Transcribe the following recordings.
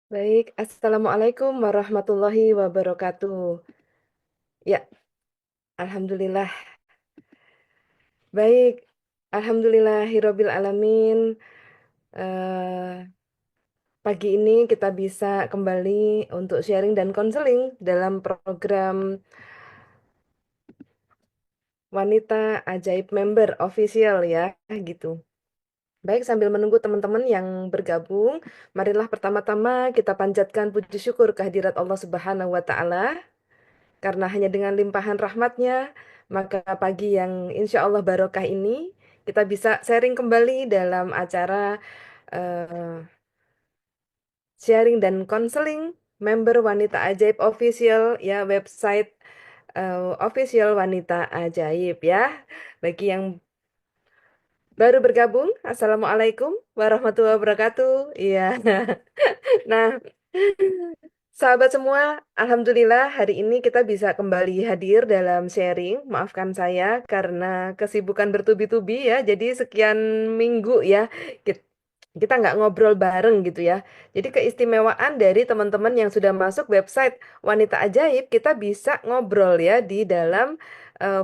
Baik, Assalamualaikum warahmatullahi wabarakatuh. Ya, alhamdulillah. Baik, alhamdulillahirabbil alamin. Eh, Pagi ini kita bisa kembali untuk sharing dan konseling dalam program Wanita Ajaib Member Official ya, gitu. Baik, sambil menunggu teman-teman yang bergabung, marilah pertama-tama kita panjatkan puji syukur kehadirat Allah Subhanahu wa Ta'ala. Karena hanya dengan limpahan rahmatnya, maka pagi yang insya Allah barokah ini, kita bisa sharing kembali dalam acara eh, sharing dan konseling member Wanita Ajaib Official, ya website official Wanita Ajaib ya. Bagi yang baru bergabung, Assalamualaikum warahmatullahi wabarakatuh. Iya. Nah, sahabat semua, alhamdulillah hari ini kita bisa kembali hadir dalam sharing. Maafkan saya karena kesibukan bertubi-tubi ya. Jadi sekian minggu ya kit- kita nggak ngobrol bareng gitu ya. Jadi keistimewaan dari teman-teman yang sudah masuk website Wanita Ajaib, kita bisa ngobrol ya di dalam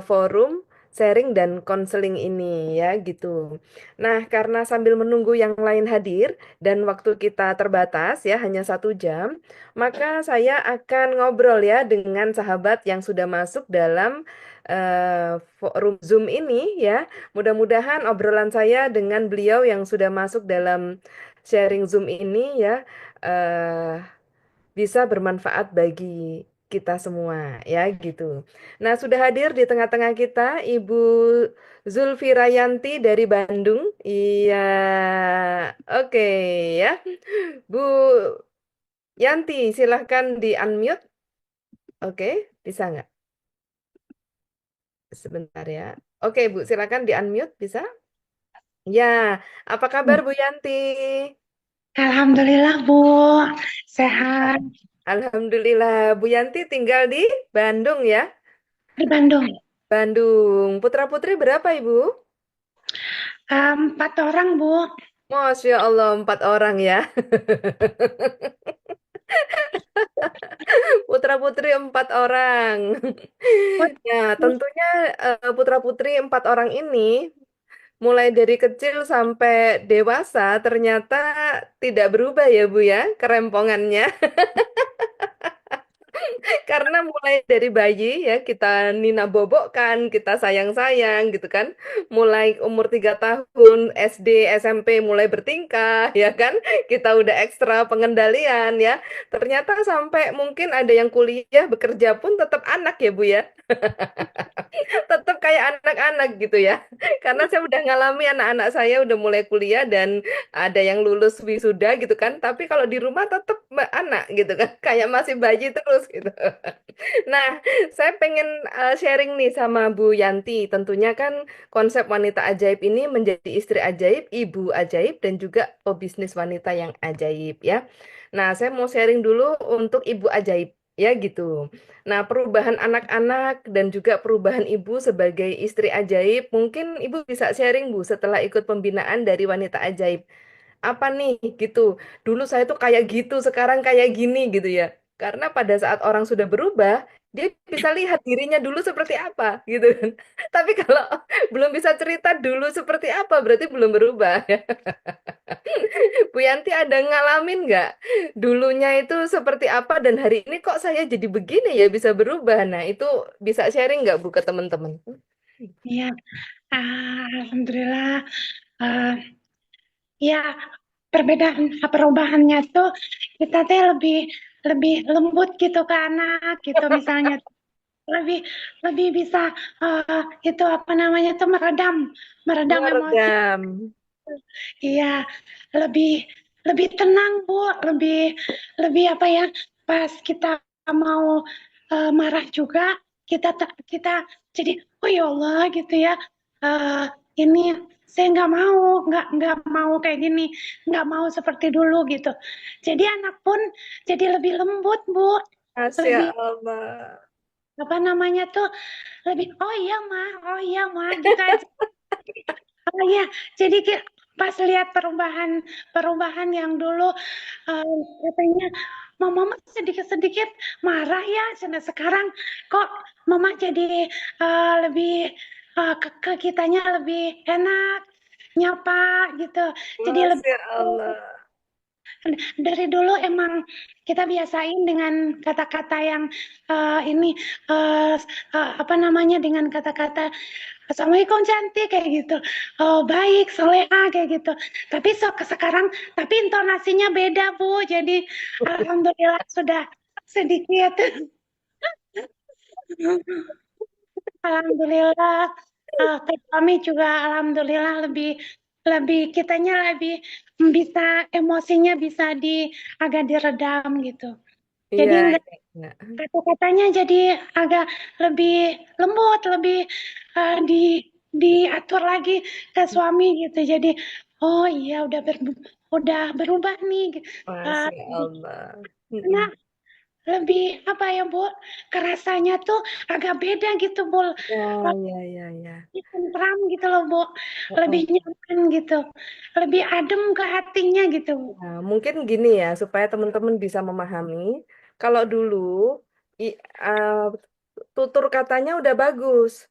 forum sharing dan konseling ini ya gitu. Nah, karena sambil menunggu yang lain hadir dan waktu kita terbatas ya hanya 1 jam, maka saya akan ngobrol ya dengan sahabat yang sudah masuk dalam forum Zoom ini ya. Mudah-mudahan obrolan saya dengan beliau yang sudah masuk dalam sharing Zoom ini ya eh, bisa bermanfaat bagi kita semua ya gitu. Nah, sudah hadir di tengah-tengah kita Ibu Zulfi Rayanti dari Bandung. Iya, oke ya. Bu Yanti, silahkan di unmute. Oke, bisa nggak? Sebentar ya. Oke, Bu, silahkan di unmute, bisa? Ya, apa kabar Bu Yanti? Alhamdulillah Bu, sehat Alhamdulillah, Bu Yanti tinggal di Bandung ya? di Bandung. Bandung. Putra-putri berapa Ibu? 4 orang Bu. Masya Allah, 4 orang ya. Putra-putri 4 orang. Ya, tentunya putra-putri 4 orang ini mulai dari kecil sampai dewasa ternyata tidak berubah ya Bu ya, kerempongannya. Karena mulai dari bayi ya kita nina bobokkan, kita sayang-sayang gitu kan. Mulai umur 3 tahun SD, SMP mulai bertingkah ya kan. Kita udah ekstra pengendalian ya. Ternyata sampai mungkin ada yang kuliah, bekerja pun tetap anak ya Bu ya. Tetap kayak anak-anak gitu ya. Karena saya udah ngalami anak-anak saya udah mulai kuliah dan ada yang lulus wisuda gitu kan. Tapi kalau di rumah tetap anak gitu kan. Kayak masih bayi terus gitu. Nah, saya pengen sharing nih sama Bu Yanti. Tentunya kan konsep wanita ajaib ini menjadi istri ajaib, ibu ajaib, dan juga pebisnis wanita yang ajaib ya. Nah, saya mau sharing dulu untuk ibu ajaib ya gitu. Nah, perubahan anak-anak dan juga perubahan ibu sebagai istri ajaib, mungkin ibu bisa sharing Bu setelah ikut pembinaan dari wanita ajaib. Apa nih gitu? Dulu saya tuh kayak gitu, sekarang kayak gini gitu ya. Karena pada saat orang sudah berubah, dia bisa lihat dirinya dulu seperti apa gitu kan. Tapi kalau belum bisa cerita dulu seperti apa, berarti belum berubah. Bu Yanti ada ngalamin nggak? Dulunya itu seperti apa dan hari ini kok saya jadi begini ya bisa berubah. Nah, itu bisa sharing nggak Bu ke teman-teman? Iya, Alhamdulillah. Ah, ya, perubahannya tuh kita teh lebih lebih lembut gitu ke anak gitu misalnya lebih lebih bisa itu apa namanya tuh meredam meredam emosi. Meredam. Iya, lebih lebih tenang Bu, lebih lebih apa ya? Pas kita mau marah juga, kita jadi oh ya Allah gitu ya. eh, ini saya nggak mau kayak gini, nggak mau seperti dulu gitu. Jadi anak pun jadi lebih lembut Bu, Masya lebih Allah. apa namanya tuh lebih oh iya mah gitu aja. Oh iya, jadi pas lihat perubahan perubahan yang dulu eh, katanya mama sedikit-sedikit marah ya, sekarang kok mama jadi lebih ke kitanya lebih enak nyapa gitu. Jadi lebih Masya Allah. dari dulu emang kita biasain dengan kata-kata yang ini eh, apa namanya, dengan kata-kata Assalamualaikum cantik kayak gitu. Oh, baik, soleha kayak gitu. Tapi sekarang tapi intonasinya beda, Bu. Jadi alhamdulillah sudah sedikit. Alhamdulillah kami juga alhamdulillah lebih lebih kitanya lebih bisa emosinya bisa agak diredam gitu. Iya, Jadi enggak, iya, iya. kata-katanya jadi agak lebih lembut, lebih di diatur lagi ke suami gitu. Jadi oh iya udah berubah nih. Eh, Masya Allah. karena Mm-mm. lebih apa ya, Bu? Kerasanya tuh agak beda gitu, Bu. Ya, ya, ya, ya. Lebih tentram gitu loh, Bu. Lebih Heeh. nyaman gitu. Lebih adem ke hatinya gitu, Bu. Nah, mungkin gini ya, supaya teman-teman bisa memahami. Kalau dulu i- uh, tutur katanya udah bagus,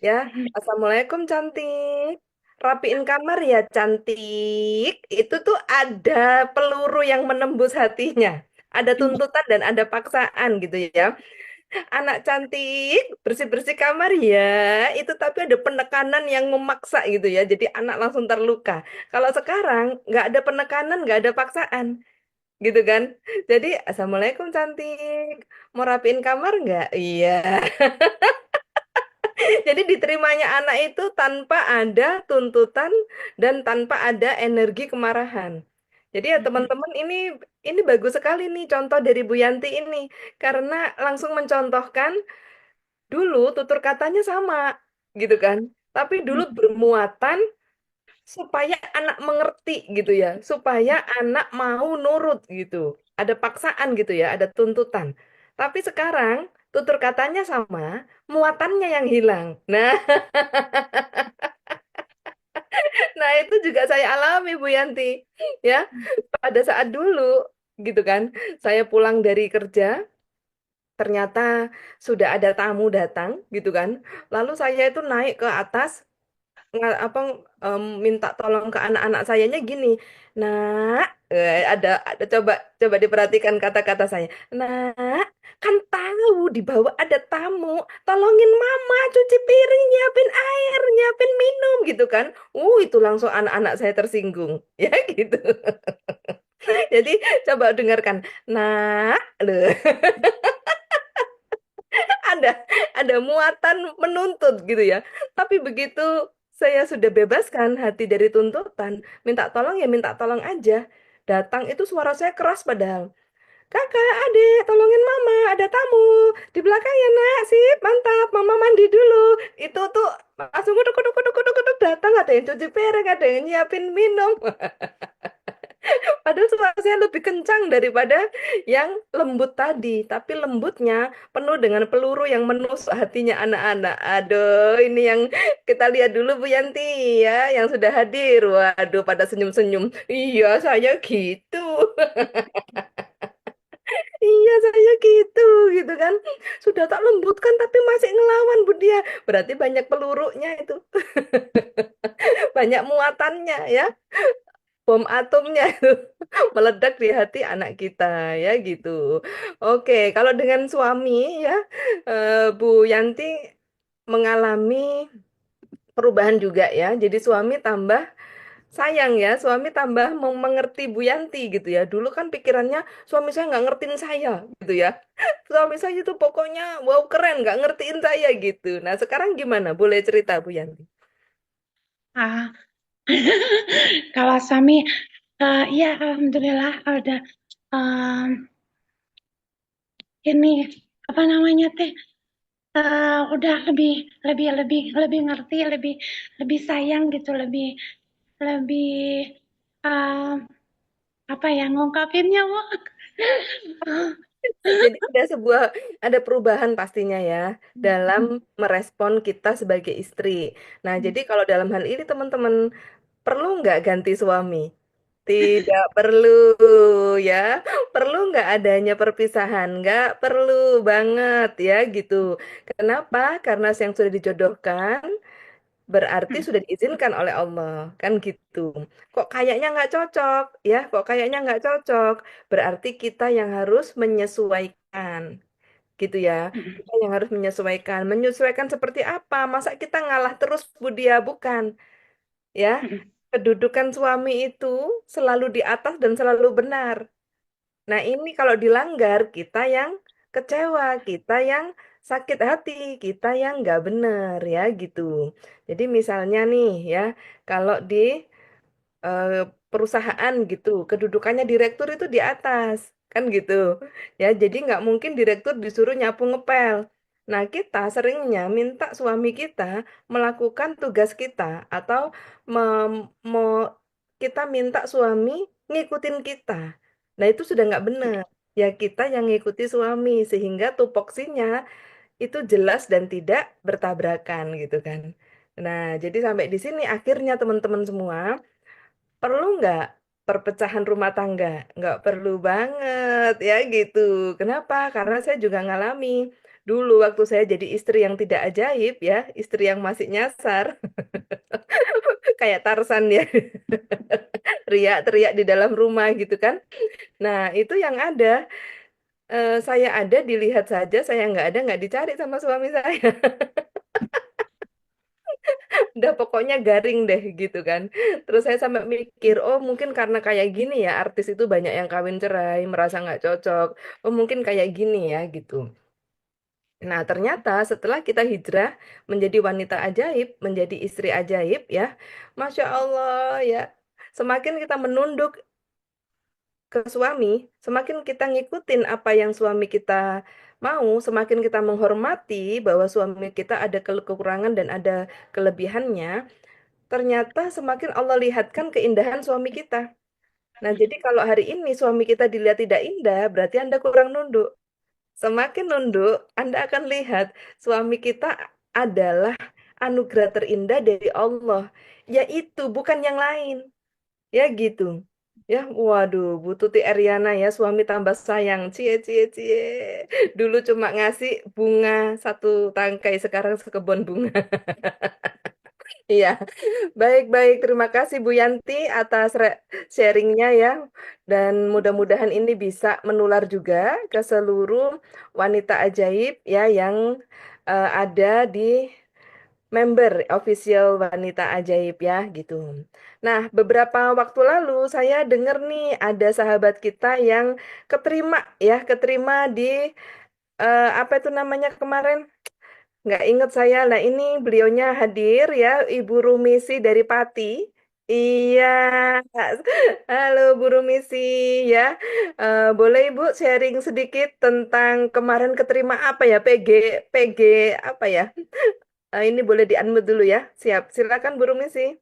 ya. Assalamualaikum cantik, rapiin kamar ya cantik. Itu tuh ada peluru yang menembus hatinya, ada tuntutan dan ada paksaan gitu ya. Anak cantik, bersih-bersih kamar ya. Itu tapi ada penekanan yang memaksa gitu ya. Jadi anak langsung terluka. Kalau sekarang nggak ada penekanan, nggak ada paksaan, gitu kan? Jadi Assalamualaikum cantik, mau rapiin kamar nggak? Iya. Jadi diterimanya anak itu tanpa ada tuntutan dan tanpa ada energi kemarahan. Jadi ya teman-teman ini bagus sekali nih contoh dari Bu Yanti ini karena langsung mencontohkan dulu tutur katanya sama, gitu kan. Tapi dulu bermuatan supaya anak mengerti gitu ya, supaya anak mau nurut gitu. Ada paksaan gitu ya, ada tuntutan. Tapi sekarang tutur katanya sama, muatannya yang hilang. Nah, nah itu juga saya alami Bu Yanti. Ya, pada saat dulu gitu kan, saya pulang dari kerja, ternyata sudah ada tamu datang gitu kan. Lalu saya itu naik ke atas apa minta tolong ke anak-anak sayanya gini. Nak, ada coba coba diperhatikan kata-kata saya. Nak, kan tahu di bawah ada tamu. Tolongin mama cuci piring, nyiapin air, nyiapin minum gitu kan. Itu langsung anak-anak saya tersinggung. Ya gitu. Jadi coba dengarkan. Nak, loh, ada ada muatan menuntut gitu ya. Tapi begitu saya sudah bebaskan hati dari tuntutan, minta tolong ya minta tolong aja. Datang itu suara saya keras padahal. Kakak, adik, tolongin mama, ada tamu. Di belakang ya nak, sip, mantap, mama mandi dulu. Itu tuh langsung kuduk, kuduk, kuduk, kuduk, kuduk, datang, ada yang cuci piring, ada yang nyiapin minum. Padahal suara saya lebih kencang daripada yang lembut tadi. Tapi lembutnya penuh dengan peluru yang menusuk hatinya anak-anak. Aduh, ini yang kita lihat dulu Bu Yanti ya, yang sudah hadir. Waduh, pada senyum-senyum. Iya, saya gitu. Iya, saya gitu, gitu kan. Sudah tak lembutkan tapi masih ngelawan Bu dia. Berarti banyak pelurunya itu, banyak muatannya ya. Bom atomnya itu meledak di hati anak kita ya gitu. Oke, kalau dengan suami ya Bu Yanti mengalami perubahan juga ya. Jadi suami tambah sayang ya, suami tambah mengerti Bu Yanti gitu ya. Dulu kan pikirannya suami saya nggak ngertiin saya gitu ya. Suami saya itu pokoknya wow keren nggak ngertiin saya gitu. Nah sekarang gimana? Boleh cerita Bu Yanti? Ah, kalau suami ya alhamdulillah ada em, ini apa namanya teh udah lebih lebih lebih lebih ngerti, lebih lebih sayang gitu, lebih lebih em, apa ya ngungkapinnya, Bu? Jadi ada perubahan pastinya ya dalam merespon kita sebagai istri. Nah, jadi kalau dalam hal ini teman-teman Perlu nggak ganti suami? Tidak perlu ya. Perlu nggak adanya perpisahan? Nggak perlu banget ya gitu. Kenapa? Karena yang sudah dijodohkan berarti sudah diizinkan oleh Allah. Kan gitu. Kok kayaknya nggak cocok? Ya, kok kayaknya nggak cocok? Berarti kita yang harus menyesuaikan. Gitu ya. Kita yang harus menyesuaikan. Menyesuaikan seperti apa? Masa kita ngalah terus, Bu Dia? Bukan. Ya, kedudukan suami itu selalu di atas dan selalu benar. Nah, ini kalau dilanggar, kita yang kecewa, kita yang sakit hati, kita yang nggak benar, ya gitu. Jadi misalnya nih, ya, kalau di eh, perusahaan gitu, kedudukannya direktur itu di atas, kan gitu. Ya, jadi nggak mungkin direktur disuruh nyapu ngepel. Nah, kita seringnya minta suami kita melakukan tugas kita atau kita minta suami ngikutin kita. Nah, itu sudah nggak benar. Ya, kita yang ngikuti suami sehingga tupoksinya itu jelas dan tidak bertabrakan gitu kan. Nah, jadi sampai di sini akhirnya teman-teman semua, perlu nggak perpecahan rumah tangga? Nggak perlu banget ya gitu. Kenapa? Karena saya juga ngalami. Dulu waktu saya jadi istri yang tidak ajaib ya, istri yang masih nyasar, kayak Tarsan ya, teriak-teriak di dalam rumah gitu kan. Nah, itu yang ada, saya ada dilihat saja, saya nggak ada nggak dicari sama suami saya. Udah pokoknya garing deh gitu kan. Terus saya sampai mikir, oh mungkin karena kayak gini ya artis itu banyak yang kawin cerai, merasa nggak cocok. Oh mungkin kayak gini ya gitu. Nah ternyata setelah kita hijrah menjadi wanita ajaib, menjadi istri ajaib ya, Masya Allah ya. Semakin kita menunduk ke suami, semakin kita ngikutin apa yang suami kita mau, semakin kita menghormati bahwa suami kita ada kekurangan dan ada kelebihannya. Ternyata semakin Allah lihatkan keindahan suami kita. Nah, jadi kalau hari ini suami kita dilihat tidak indah, berarti Anda kurang nunduk. Semakin nunduk, Anda akan lihat suami kita adalah anugerah terindah dari Allah, yaitu bukan yang lain. Ya gitu. Ya, waduh, Bu Tuti Eriana ya, suami tambah sayang. Cie, cie, cie. Dulu cuma ngasih bunga satu tangkai, sekarang sekebun bunga. Iya, baik-baik. Terima kasih Bu Yanti atas sharingnya ya. Dan mudah-mudahan ini bisa menular juga ke seluruh wanita ajaib ya yang ada di member official wanita ajaib ya gitu. Nah, beberapa waktu lalu saya dengar nih ada sahabat kita yang keterima ya, keterima di apa itu namanya kemarin? Nggak inget saya. Nah, ini beliaunya hadir ya, Ibu Rumisi dari Pati. Iya, halo Bu Rumisi ya. Boleh Ibu sharing sedikit tentang kemarin keterima apa ya, PG apa ya? Ini boleh di-unmute dulu ya. Siap, silakan Bu Rumisi.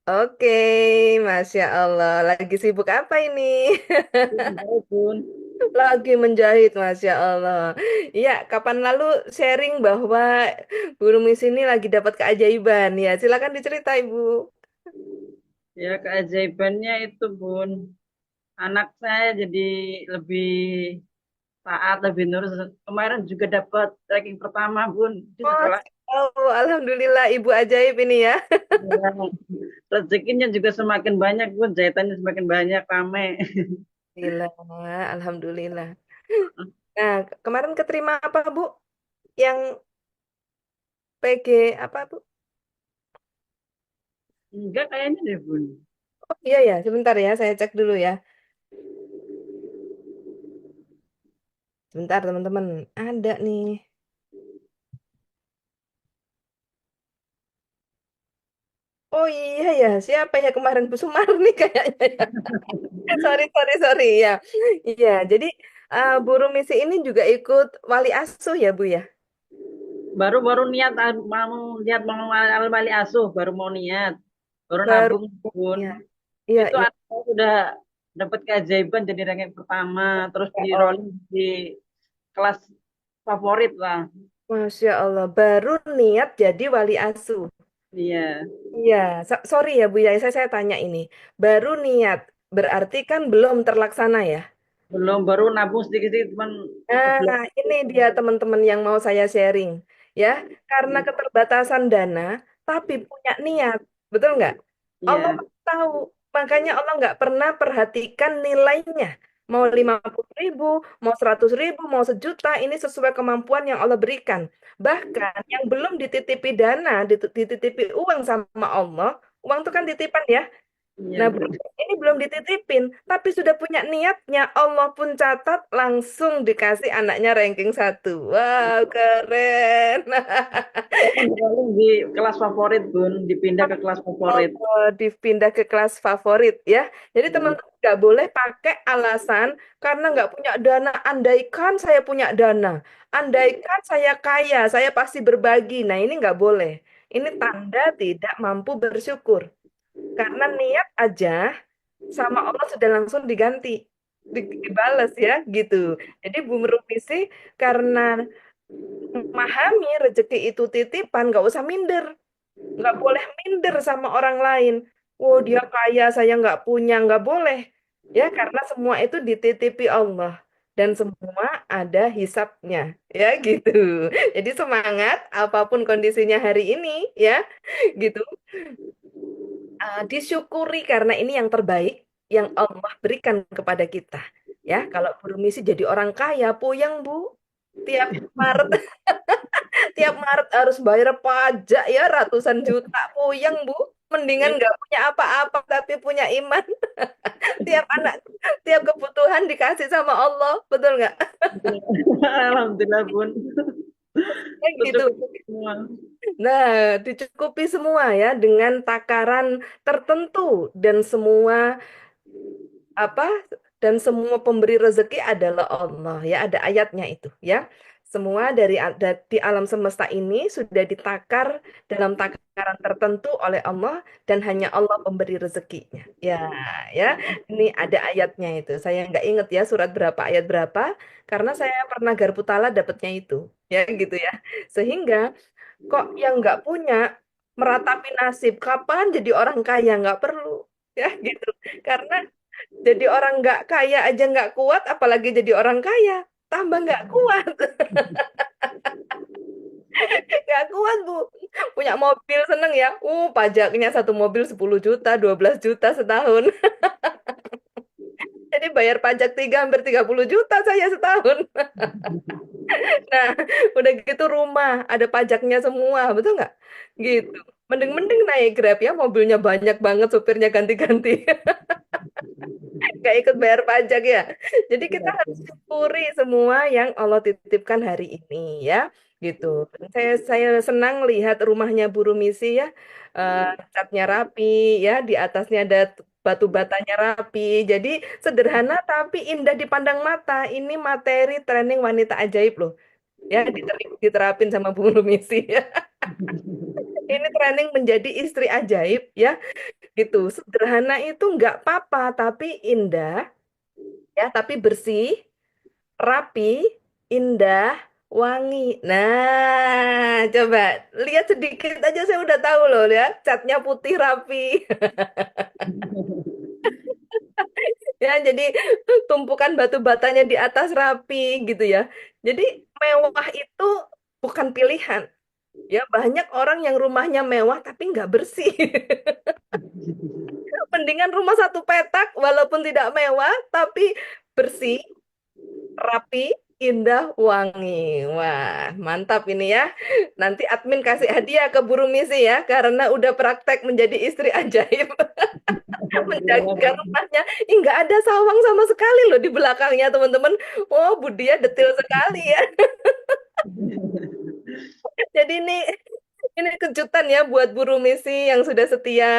Oke, Masya Allah. Lagi sibuk apa ini? Walaupun Lagi menjahit, Masya Allah. Iya, kapan lalu sharing bahwa burung Miss ini lagi dapat keajaiban. Ya, silakan diceritain, Bu. ya keajaibannya itu Bun, anak saya jadi lebih taat, lebih nurut. Kemarin juga dapat ranking pertama Bun di sekolah. Masya Allah, Alhamdulillah, Ibu ajaib ini ya. Ya, rezekinya juga semakin banyak Bun, jahitannya semakin banyak, rame. Alhamdulillah, Alhamdulillah. Nah, kemarin keterima apa, Bu? Yang PG apa, Bu? Enggak kayaknya deh Bun. Oh iya ya, sebentar ya, saya cek dulu ya. Sebentar, teman-teman. Ada nih. Oh iya ya, siapa ya kemarin Bu Sumarni kayaknya ya. Sorry, sorry, sorry ya. Iya, jadi Bu Rumisi ini juga ikut wali asuh ya, Bu ya? Baru-baru niat mau wali asuh, baru mau niat, baru Baru nabung Bun. ya. Iya, Itu iya. anak saya sudah dapat keajaiban jadi ranking pertama, terus Ya di Allah. rolling di kelas favorit lah. Masya Allah, baru niat jadi wali asuh. Iya, Iya, sorry ya Bu ya, saya tanya ini. Baru niat, berarti kan belum terlaksana ya? belum baru nabung sedikit-sedikit cuman kebetulan. Nah, ini dia teman-teman yang mau saya sharing. Ya, karena keterbatasan dana, tapi punya niat. Betul nggak? Allah Iya, tahu. Makanya Allah nggak pernah perhatikan nilainya. Mau 50.000, mau 100.000, mau sejuta, ini sesuai kemampuan yang Allah berikan. Bahkan yang belum dititipi dana, dititipi uang sama Allah, uang itu kan titipan ya. iya Nah, Bu. ini belum dititipin, tapi sudah punya niatnya. Allah pun catat, langsung dikasih anaknya ranking 1. Wow, keren. Kan bergabung di kelas favorit Bun, dipindah ke kelas favorit. Oh, dipindah ke kelas favorit ya. Jadi Iya. teman-teman nggak boleh pakai alasan karena nggak punya dana. Andaikan saya punya dana, andaikan saya kaya, saya pasti berbagi. Nah, ini nggak boleh. Ini tanda tidak mampu bersyukur. Karena niat aja sama Allah sudah langsung diganti, dibales ya gitu. Jadi Bu Rumisi karena memahami rezeki itu titipan, nggak usah minder, nggak boleh minder sama orang lain. Oh dia kaya, saya nggak punya, nggak boleh ya karena semua itu dititipi Allah dan semua ada hisapnya ya gitu. Jadi semangat apapun kondisinya hari ini ya gitu. Disyukuri karena ini yang terbaik yang Allah berikan kepada kita. Ya, kalau Bu Misi jadi orang kaya, puyeng Bu. Tiap Maret, tiap Maret harus bayar pajak ya ratusan juta, puyeng Bu. Mendingan nggak punya apa-apa tapi punya iman. Tiap anak, tiap kebutuhan dikasih sama Allah, betul nggak? Alhamdulillah Bun. Kayak gitu. Tercukupi semua. Nah, dicukupi semua ya dengan takaran tertentu dan semua apa dan semua pemberi rezeki adalah Allah ya ada ayatnya itu ya semua di alam semesta ini sudah ditakar dalam takaran tertentu oleh Allah dan hanya Allah pemberi rezekinya ya ya ini ada ayatnya itu saya nggak inget ya surat berapa ayat berapa karena saya pernah Garputala dapatnya itu ya gitu ya sehingga kok yang nggak punya meratapi nasib kapan jadi orang kaya nggak perlu ya gitu karena jadi orang nggak kaya aja nggak kuat, apalagi jadi orang kaya. Tambah nggak kuat, nggak kuat Bu. Punya mobil seneng ya. Pajaknya satu mobil 10 juta, 12 juta setahun. Jadi bayar pajak hampir 30 juta saya setahun. Nah, udah gitu rumah, ada pajaknya semua, betul nggak? Gitu. Mending-mending naik Grab ya, mobilnya banyak banget, supirnya ganti-ganti. Nggak ikut bayar pajak ya. Jadi kita Iya, harus Bun. syukuri semua yang Allah titipkan hari ini ya, gitu. Saya senang lihat rumahnya Bu Rumisi ya, eh, catnya rapi ya, di atasnya ada batu batanya rapi. Jadi sederhana tapi indah dipandang mata. Ini materi training wanita ajaib loh. Ya, diterapin sama Bu Rumisi ya. Ini training menjadi istri ajaib ya, gitu. Sederhana itu nggak apa-apa, tapi indah ya, tapi bersih, rapi, indah, wangi. Nah, coba lihat sedikit aja saya udah tahu loh ya, catnya putih rapi. Ya, jadi tumpukan batu batanya di atas rapi gitu ya. Jadi mewah itu bukan pilihan. Ya, banyak orang yang rumahnya mewah tapi nggak bersih. Mendingan rumah satu petak walaupun tidak mewah tapi bersih, rapi, indah, wangi. Wah, mantap ini ya. Nanti admin kasih hadiah ke buru misi ya, karena udah praktek menjadi istri ajaib. Menjaga rumahnya. Ih, nggak ada sawang sama sekali loh di belakangnya, teman-teman. Oh, Budia detil sekali ya. Jadi ini kejutan ya buat buru misi yang sudah setia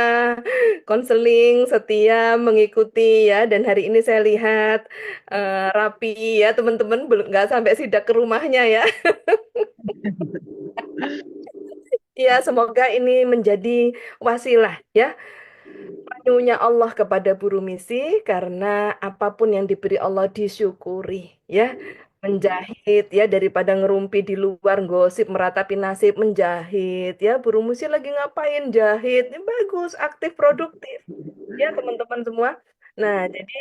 konseling, setia mengikuti ya. Dan hari ini saya lihat rapi ya teman-teman, belum nggak sampai sidak ke rumahnya ya. Ya, semoga ini menjadi wasilah ya, nyunya Allah kepada buru misi karena apapun yang diberi Allah disyukuri ya. menjahit ya, daripada ngerumpi di luar gosip meratapi nasib, menjahit ya. Burung musi lagi ngapain? Jahit. Ini bagus, aktif, produktif ya teman-teman semua. Nah, jadi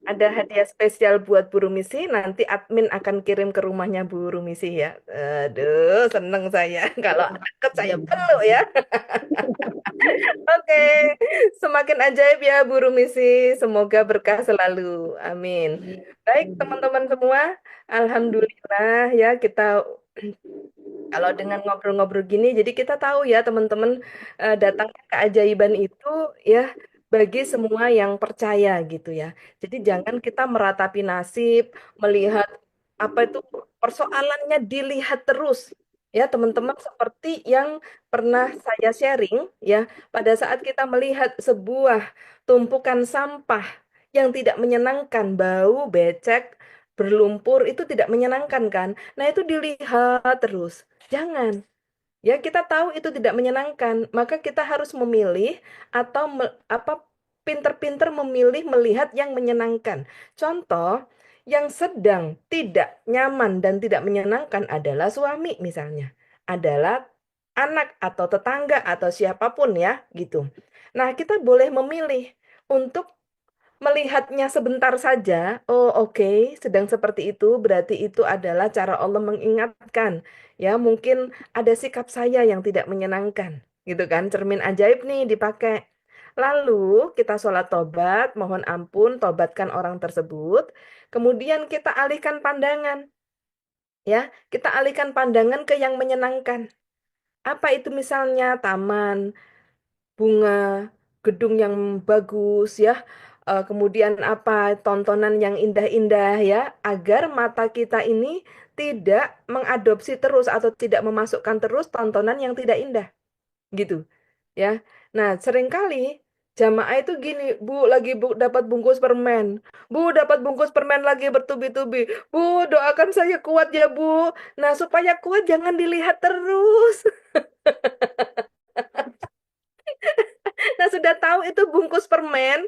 ada hadiah spesial buat Bu Rumisi. Nanti admin akan kirim ke rumahnya Bu Rumisi ya. Aduh, seneng saya. Kalau deket saya peluk ya. Oke, semakin ajaib ya Bu Rumisi. Semoga berkah selalu. Amin. Baik teman-teman semua, Alhamdulillah ya kita kalau dengan ngobrol-ngobrol gini, jadi kita tahu ya teman-teman, datangnya keajaiban itu ya bagi semua yang percaya gitu ya. Jadi jangan kita meratapi nasib, melihat apa itu persoalannya dilihat terus. Ya teman-teman seperti yang pernah saya sharing ya, pada saat kita melihat sebuah tumpukan sampah yang tidak menyenangkan, bau, becek, berlumpur itu tidak menyenangkan kan. Nah, itu dilihat terus. Jangan. Ya, kita tahu itu tidak menyenangkan, maka kita harus memilih atau apa pinter-pinter memilih melihat yang menyenangkan. Contoh, yang sedang tidak nyaman dan tidak menyenangkan adalah suami misalnya, adalah anak atau tetangga atau siapapun ya, gitu. Nah, kita boleh memilih untuk melihatnya sebentar saja, oh oke, sedang seperti itu, berarti itu adalah cara Allah mengingatkan. Ya, mungkin ada sikap saya yang tidak menyenangkan, gitu kan? Cermin ajaib nih dipakai. Lalu kita sholat tobat, mohon ampun, tobatkan orang tersebut. Kemudian kita alihkan pandangan, ya, kita alihkan pandangan ke yang menyenangkan. Apa itu misalnya taman, bunga, gedung yang bagus ya, kemudian apa tontonan yang indah-indah ya, agar mata kita ini tidak mengadopsi terus atau tidak memasukkan terus tontonan yang tidak indah gitu ya. Nah, seringkali jamaah itu gini, Bu, lagi bu dapat bungkus permen. Bu, dapat bungkus permen lagi bertubi-tubi. Bu, doakan saya kuat ya, Bu. Nah, supaya kuat jangan dilihat terus. Nah, sudah tahu itu bungkus permen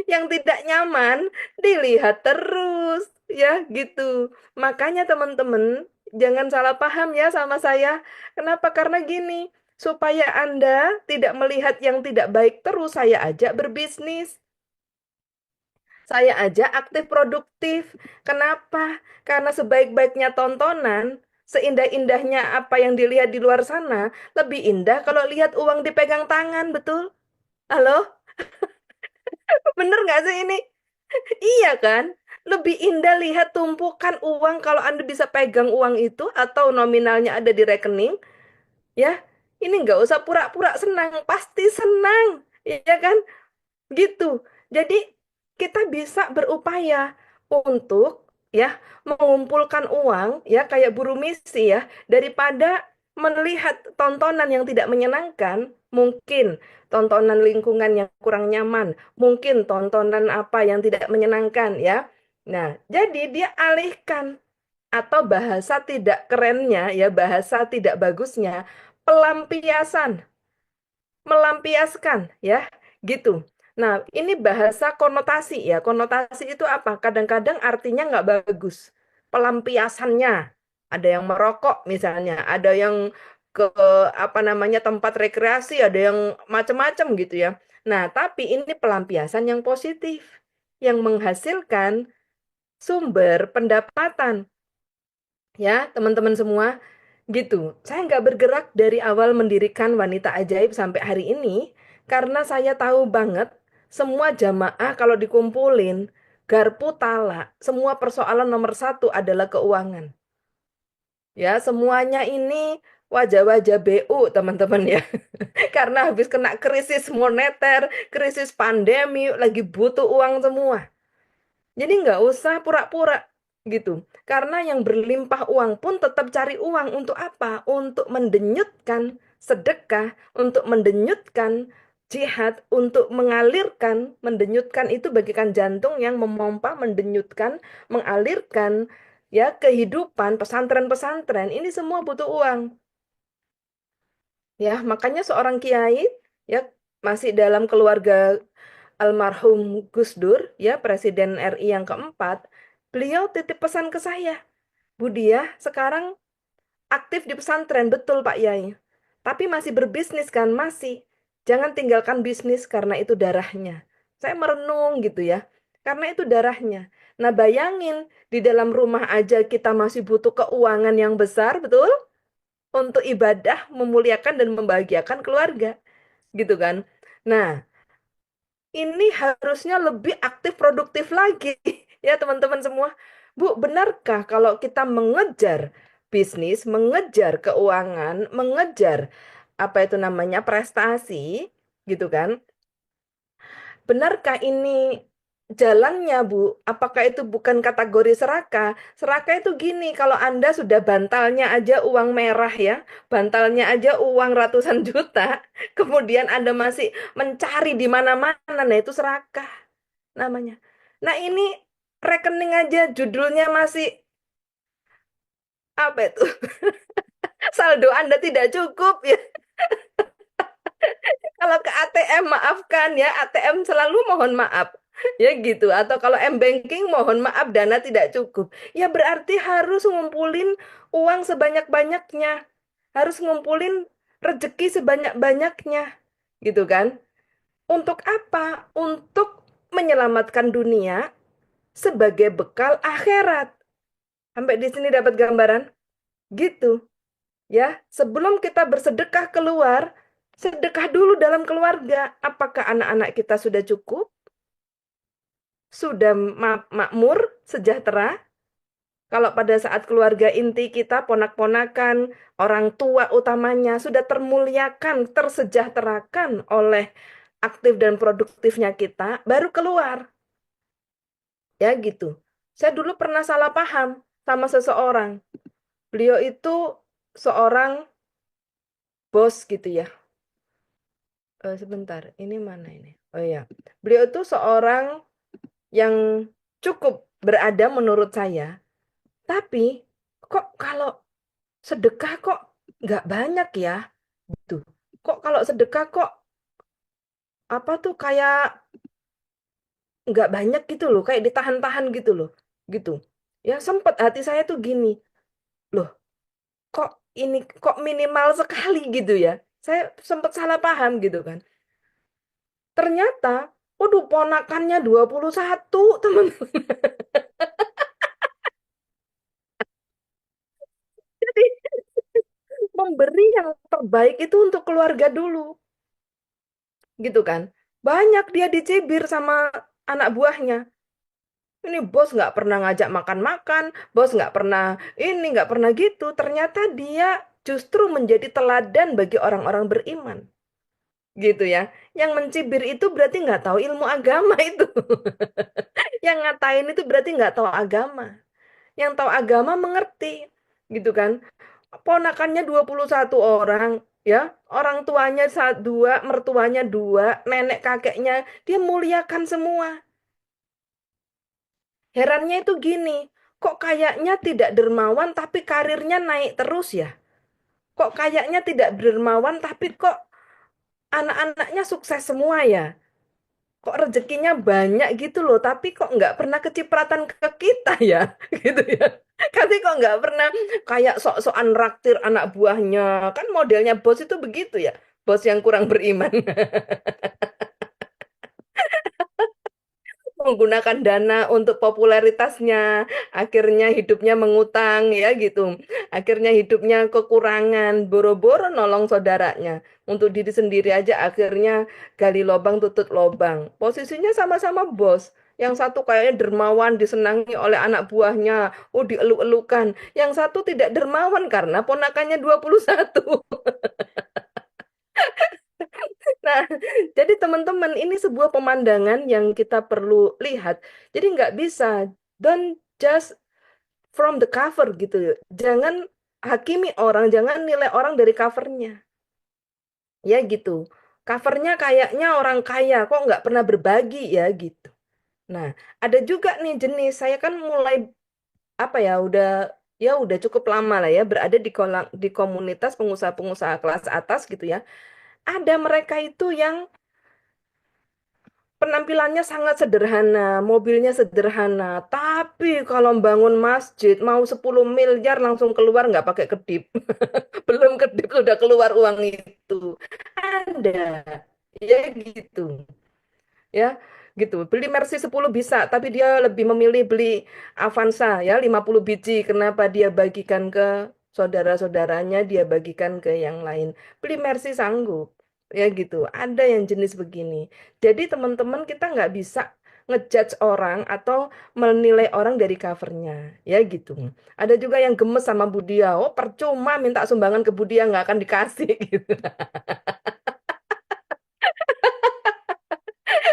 yang tidak nyaman, dilihat terus, ya gitu. Makanya teman-teman, jangan salah paham ya sama saya. Kenapa? Karena gini, supaya Anda tidak melihat yang tidak baik terus, saya ajak berbisnis. Saya ajak aktif produktif. Kenapa? Karena sebaik-baiknya tontonan, seindah-indahnya apa yang dilihat di luar sana, lebih indah kalau lihat uang dipegang tangan, betul? Halo? Bener nggak sih ini? Iya kan? Lebih indah lihat tumpukan uang kalau Anda bisa pegang uang itu atau nominalnya ada di rekening, ya. Ini nggak usah pura-pura senang, pasti senang, ya kan? Gitu. Jadi kita bisa berupaya untuk ya mengumpulkan uang ya kayak buru misi ya daripada melihat tontonan yang tidak menyenangkan, mungkin tontonan lingkungan yang kurang nyaman, mungkin tontonan apa yang tidak menyenangkan ya. Nah, jadi dia alihkan atau bahasa tidak kerennya ya, bahasa tidak bagusnya pelampiasan, melampiaskan ya, gitu. Nah, ini bahasa konotasi ya. Konotasi itu apa? Kadang-kadang artinya nggak bagus. Pelampiasannya. Ada yang merokok misalnya, ada yang ke apa namanya tempat rekreasi, ada yang macam-macam gitu ya. Nah, tapi ini pelampiasan yang positif, yang menghasilkan sumber pendapatan. Ya, teman-teman semua, gitu. Saya nggak bergerak dari awal mendirikan Wanita Ajaib sampai hari ini, karena saya tahu banget semua jamaah kalau dikumpulin, garpu tala, semua persoalan nomor satu adalah keuangan. Ya, semuanya ini wajah-wajah BU, teman-teman ya. Karena habis kena krisis moneter, krisis pandemi, lagi butuh uang semua. Jadi nggak usah pura-pura gitu. Karena yang berlimpah uang pun tetap cari uang untuk apa? Untuk mendenyutkan sedekah, untuk mendenyutkan jihad, untuk mengalirkan, mendenyutkan itu bagaikan jantung yang memompa, mendenyutkan, mengalirkan ya kehidupan pesantren-pesantren. Ini semua butuh uang. Ya, makanya seorang kiai ya masih dalam keluarga almarhum Gus Dur, ya Presiden RI yang keempat, beliau titip pesan ke saya. Bu Diah sekarang aktif di pesantren, betul Pak Yai. Tapi masih berbisnis kan? Masih. Jangan tinggalkan bisnis karena itu darahnya. Saya merenung gitu ya. Karena itu darahnya. Nah bayangin, di dalam rumah aja kita masih butuh keuangan yang besar, betul? Untuk ibadah, memuliakan dan membahagiakan keluarga. Gitu kan? Nah, ini harusnya lebih aktif produktif lagi ya teman-teman semua. Bu, benarkah kalau kita mengejar bisnis, mengejar keuangan, mengejar apa itu namanya prestasi, gitu kan? Benarkah ini jalannya, Bu? Apakah itu bukan kategori serakah? Serakah itu gini, kalau Anda sudah bantalnya aja uang merah ya, bantalnya aja uang ratusan juta, kemudian Anda masih mencari di mana-mana, nah itu serakah namanya. Nah ini rekening aja judulnya masih apa itu? Saldo Anda tidak cukup ya. Kalau ke ATM maafkan ya, ATM selalu mohon maaf. Ya gitu. Atau kalau M-Banking mohon maaf dana tidak cukup. Ya berarti harus ngumpulin uang sebanyak-banyaknya. Harus ngumpulin rezeki sebanyak-banyaknya. Gitu kan? Untuk apa? Untuk menyelamatkan dunia sebagai bekal akhirat. Sampai di sini dapat gambaran? Gitu. Ya, sebelum kita bersedekah keluar, sedekah dulu dalam keluarga. Apakah anak-anak kita sudah cukup? Sudah makmur, sejahtera? Kalau pada saat keluarga inti kita, ponak-ponakan, orang tua utamanya sudah termuliakan, tersejahterakan oleh aktif dan produktifnya kita, baru keluar. Ya gitu. Saya dulu pernah salah paham sama seseorang. Beliau itu seorang bos gitu ya. Sebentar, ini mana ini? Oh iya, beliau itu seorang yang cukup berada menurut saya, tapi kok kalau sedekah kok nggak banyak ya, gitu. Kok kalau sedekah kok apa tuh kayak nggak banyak gitu loh, kayak ditahan-tahan gitu loh, gitu. Ya sempet hati saya tuh gini, loh kok ini kok minimal sekali gitu ya. Saya sempet salah paham gitu kan. Ternyata, waduh ponakannya 21 teman. Jadi memberi yang terbaik itu untuk keluarga dulu, gitu kan. Banyak dia dicibir sama anak buahnya. Ini bos nggak pernah ngajak makan-makan, bos nggak pernah ini, nggak pernah gitu. Ternyata dia justru menjadi teladan bagi orang-orang beriman, gitu ya. Yang mencibir itu berarti nggak tahu ilmu agama itu. Yang ngatain itu berarti nggak tahu agama. Yang tahu agama mengerti, gitu kan. Ponakannya 21 orang, ya. Orang tuanya dua, mertuanya dua, nenek kakeknya, dia muliakan semua. Herannya itu gini, kok kayaknya tidak dermawan tapi karirnya naik terus ya? Kok kayaknya tidak dermawan tapi kok anak-anaknya sukses semua ya? Kok rezekinya banyak gitu loh, tapi kok nggak pernah kecipratan ke kita ya? Gitu ya. Tapi kok nggak pernah kayak sok-sokan raktir anak buahnya. Kan modelnya bos itu begitu ya. Bos yang kurang beriman. Menggunakan dana untuk popularitasnya, akhirnya hidupnya mengutang ya gitu. Akhirnya hidupnya kekurangan, boro-boro nolong saudaranya. Untuk diri sendiri aja akhirnya gali lobang tutup lobang. Posisinya sama-sama bos. Yang satu kayaknya dermawan, disenangi oleh anak buahnya, oh dieluk-elukan. Yang satu tidak dermawan karena ponakannya 21. Nah, jadi teman-teman, ini sebuah pemandangan yang kita perlu lihat. Jadi nggak bisa, don't just from the cover gitu. Jangan hakimi orang, jangan nilai orang dari covernya. Ya gitu. Covernya kayaknya orang kaya, kok nggak pernah berbagi ya gitu. Nah, ada juga nih jenis, saya kan mulai apa ya udah cukup lama lah ya berada di komunitas pengusaha-pengusaha kelas atas gitu ya. Ada mereka itu yang penampilannya sangat sederhana, mobilnya sederhana, tapi kalau bangun masjid mau 10 miliar langsung keluar nggak pakai kedip. Belum kedip sudah keluar uang itu. Ada. Ya gitu. Ya, gitu. Beli Mercy 10 bisa, tapi dia lebih memilih beli Avanza ya 50 biji. Kenapa dia bagikan ke saudara-saudaranya, dia bagikan ke yang lain. Beli Mercy sanggup. Ya gitu. Ada yang jenis begini. Jadi teman-teman kita nggak bisa ngejudge orang atau menilai orang dari covernya. Ya gitu. Ada juga yang gemes sama Budia. Oh percuma minta sumbangan ke Budia nggak akan dikasih gitu.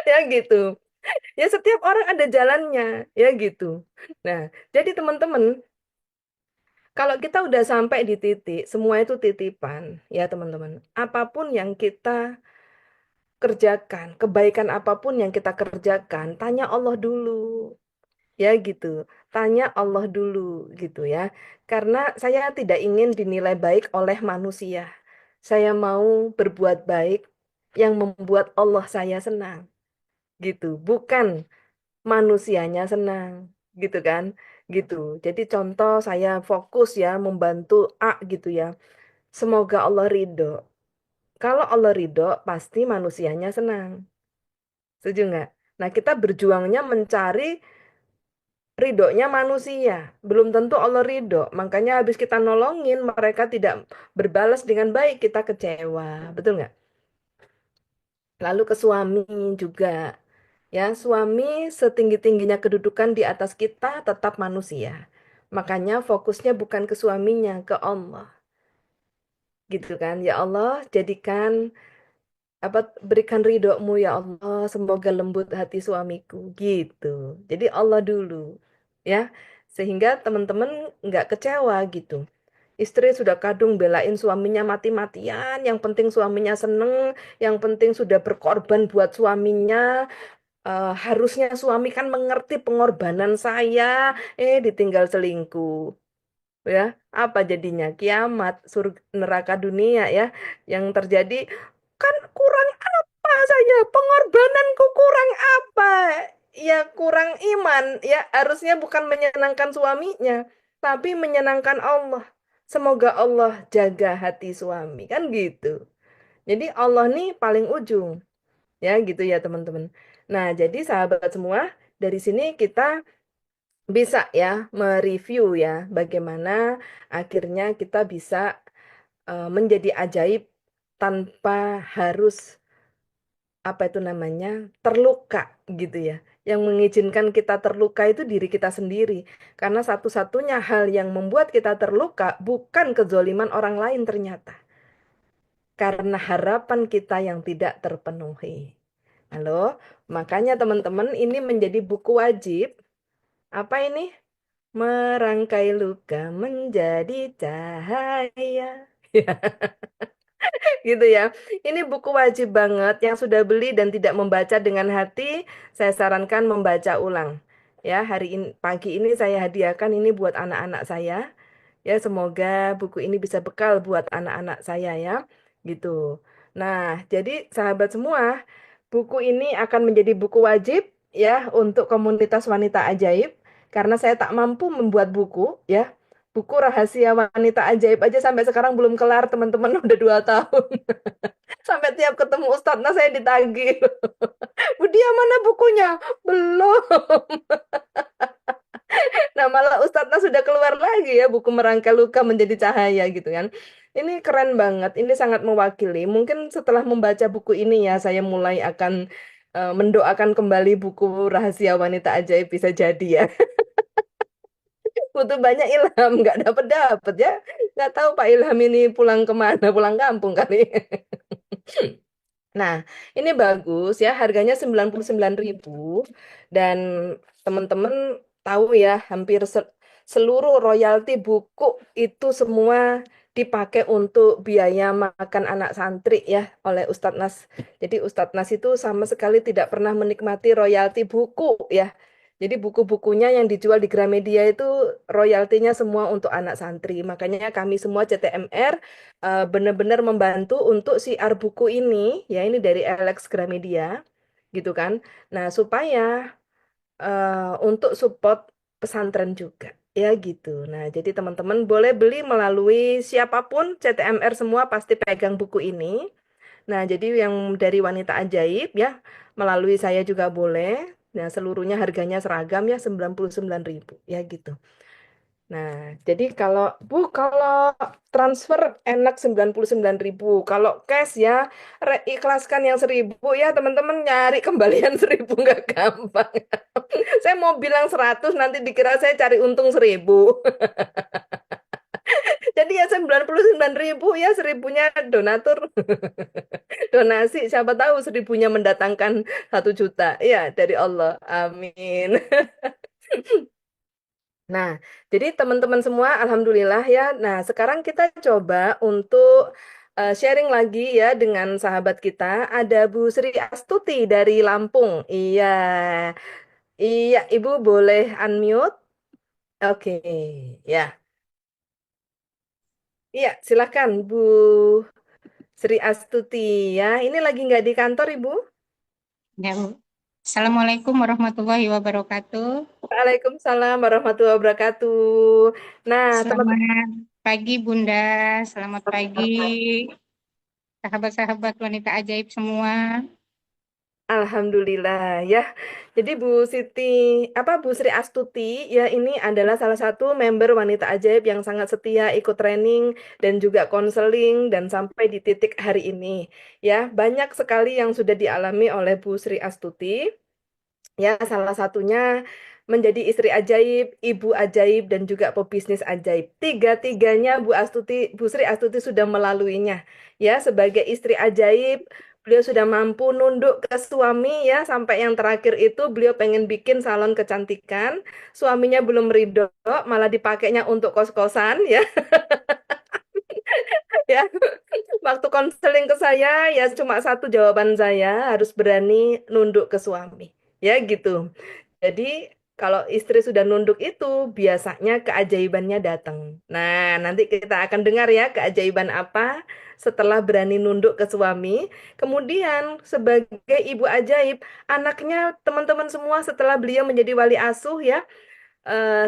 Ya gitu. Ya setiap orang ada jalannya, ya gitu. Nah, jadi teman-teman, kalau kita udah sampai di titik, semua itu titipan, ya teman-teman. Apapun yang kita kerjakan, kebaikan apapun yang kita kerjakan, tanya Allah dulu, ya gitu. Tanya Allah dulu, gitu ya. Karena saya tidak ingin dinilai baik oleh manusia. Saya mau berbuat baik yang membuat Allah saya senang, gitu. Bukan manusianya senang gitu kan gitu. Jadi contoh saya fokus ya membantu A gitu ya, semoga Allah ridho. Kalau Allah ridho pasti manusianya senang, setuju nggak? Nah kita berjuangnya mencari ridhonya manusia, belum tentu Allah ridho. Makanya habis kita nolongin mereka tidak berbalas dengan baik, kita kecewa, betul nggak? Lalu ke suami juga. Ya, suami setinggi-tingginya kedudukan di atas kita tetap manusia. Makanya fokusnya bukan ke suaminya, ke Allah. Gitu kan. Ya Allah, jadikan apa berikan ridhomu ya Allah, semoga lembut hati suamiku. Gitu. Jadi Allah dulu. Ya. Sehingga teman-teman nggak kecewa gitu. Istri sudah kadung belain suaminya mati-matian, yang penting suaminya seneng, yang penting sudah berkorban buat suaminya, harusnya suami kan mengerti pengorbanan saya, ditinggal selingkuh, ya apa jadinya kiamat surga neraka dunia ya yang terjadi kan kurang apa saya pengorbananku kurang apa ya kurang iman ya harusnya bukan menyenangkan suaminya tapi menyenangkan Allah semoga Allah jaga hati suami kan gitu jadi Allah nih paling ujung. Ya, gitu ya teman-teman. Nah, jadi sahabat semua, dari sini kita bisa ya mereview ya bagaimana akhirnya kita bisa menjadi ajaib tanpa harus apa itu namanya terluka gitu ya. Yang mengizinkan kita terluka itu diri kita sendiri. Karena satu-satunya hal yang membuat kita terluka bukan kezoliman orang lain ternyata. Karena harapan kita yang tidak terpenuhi. Halo, makanya teman-teman ini menjadi buku wajib. Apa ini? Merangkai luka menjadi cahaya. Gitu ya. Ini buku wajib banget yang sudah beli dan tidak membaca dengan hati, saya sarankan membaca ulang. Ya, hari ini pagi ini saya hadiahkan ini buat anak-anak saya. Ya, semoga buku ini bisa bekal buat anak-anak saya ya. Gitu. Nah, jadi sahabat semua, buku ini akan menjadi buku wajib ya untuk komunitas wanita ajaib karena saya tak mampu membuat buku ya. Buku rahasia wanita ajaib aja sampai sekarang belum kelar teman-teman udah 2 tahun. Sampai tiap ketemu Ustadz, nah saya ditagih. Bu dia mana bukunya? Belum. Nah, malah Ustadznya sudah keluar lagi ya buku Merangkai Luka Menjadi Cahaya gitu kan. Ini keren banget, ini sangat mewakili. Mungkin setelah membaca buku ini ya, saya mulai akan mendoakan kembali buku Rahasia Wanita Ajaib bisa jadi ya. Butuh banyak ilham, nggak dapet-dapet ya. Nggak tahu Pak Ilham ini pulang kemana, pulang kampung kali. Nah, ini bagus ya, harganya 99.000 dan teman-teman tahu ya, hampir seluruh royalti buku itu semua dipakai untuk biaya makan anak santri ya oleh Ustadz Nas. Jadi Ustadz Nas itu sama sekali tidak pernah menikmati royalti buku ya. Jadi buku-bukunya yang dijual di Gramedia itu royaltinya semua untuk anak santri. Makanya kami semua CTMR benar-benar membantu untuk siar buku ini, ya ini dari Alex Gramedia. gitu kan. Nah, supaya untuk support pesantren juga. Ya gitu. Nah, jadi teman-teman boleh beli melalui siapapun, CTMR semua pasti pegang buku ini. Nah, jadi yang dari Wanita Ajaib ya, melalui saya juga boleh. Nah, seluruhnya harganya seragam ya 99.000 ya gitu. Nah, jadi kalau transfer enak 99.000. Kalau cash ya ikhlaskan yang 1.000 ya teman-teman, nyari kembalian 1.000 nggak gampang. Saya mau bilang 100 nanti dikira saya cari untung 1.000. Jadi ya 99.000 ya, 1.000-nya donatur. Donasi, siapa tahu 1.000-nya mendatangkan 1 juta. Ya, dari Allah. Amin. Nah, jadi teman-teman semua, alhamdulillah ya. Nah, sekarang kita coba untuk sharing lagi ya dengan sahabat kita. Ada Bu Sri Astuti dari Lampung. Iya, iya, Ibu boleh unmute. Oke, ya, iya, silakan Bu Sri Astuti ya. Ini lagi nggak di kantor, Ibu? Ya, Bu. Assalamualaikum warahmatullahi wabarakatuh. Waalaikumsalam warahmatullahi wabarakatuh. Nah, teman-teman. Selamat pagi Bunda, selamat pagi sahabat-sahabat wanita ajaib semua. Alhamdulillah ya. Jadi Bu Sri Astuti ya ini adalah salah satu member Wanita Ajaib yang sangat setia ikut training dan juga konseling dan sampai di titik hari ini. Ya, banyak sekali yang sudah dialami oleh Bu Sri Astuti. Ya, salah satunya menjadi istri ajaib, ibu ajaib, dan juga pebisnis ajaib. Tiga-tiganya Bu Sri Astuti sudah melaluinya. Ya, sebagai istri ajaib, beliau sudah mampu nunduk ke suami ya, sampai yang terakhir itu beliau pengen bikin salon kecantikan. Suaminya belum ridho, malah dipakainya untuk kos-kosan ya. Ya, waktu konseling ke saya ya cuma satu jawaban saya, harus berani nunduk ke suami. Ya gitu. Jadi kalau istri sudah nunduk itu biasanya keajaibannya datang. Nah, nanti kita akan dengar ya keajaiban apa setelah berani nunduk ke suami. Kemudian sebagai ibu ajaib, anaknya teman-teman semua setelah beliau menjadi wali asuh ya,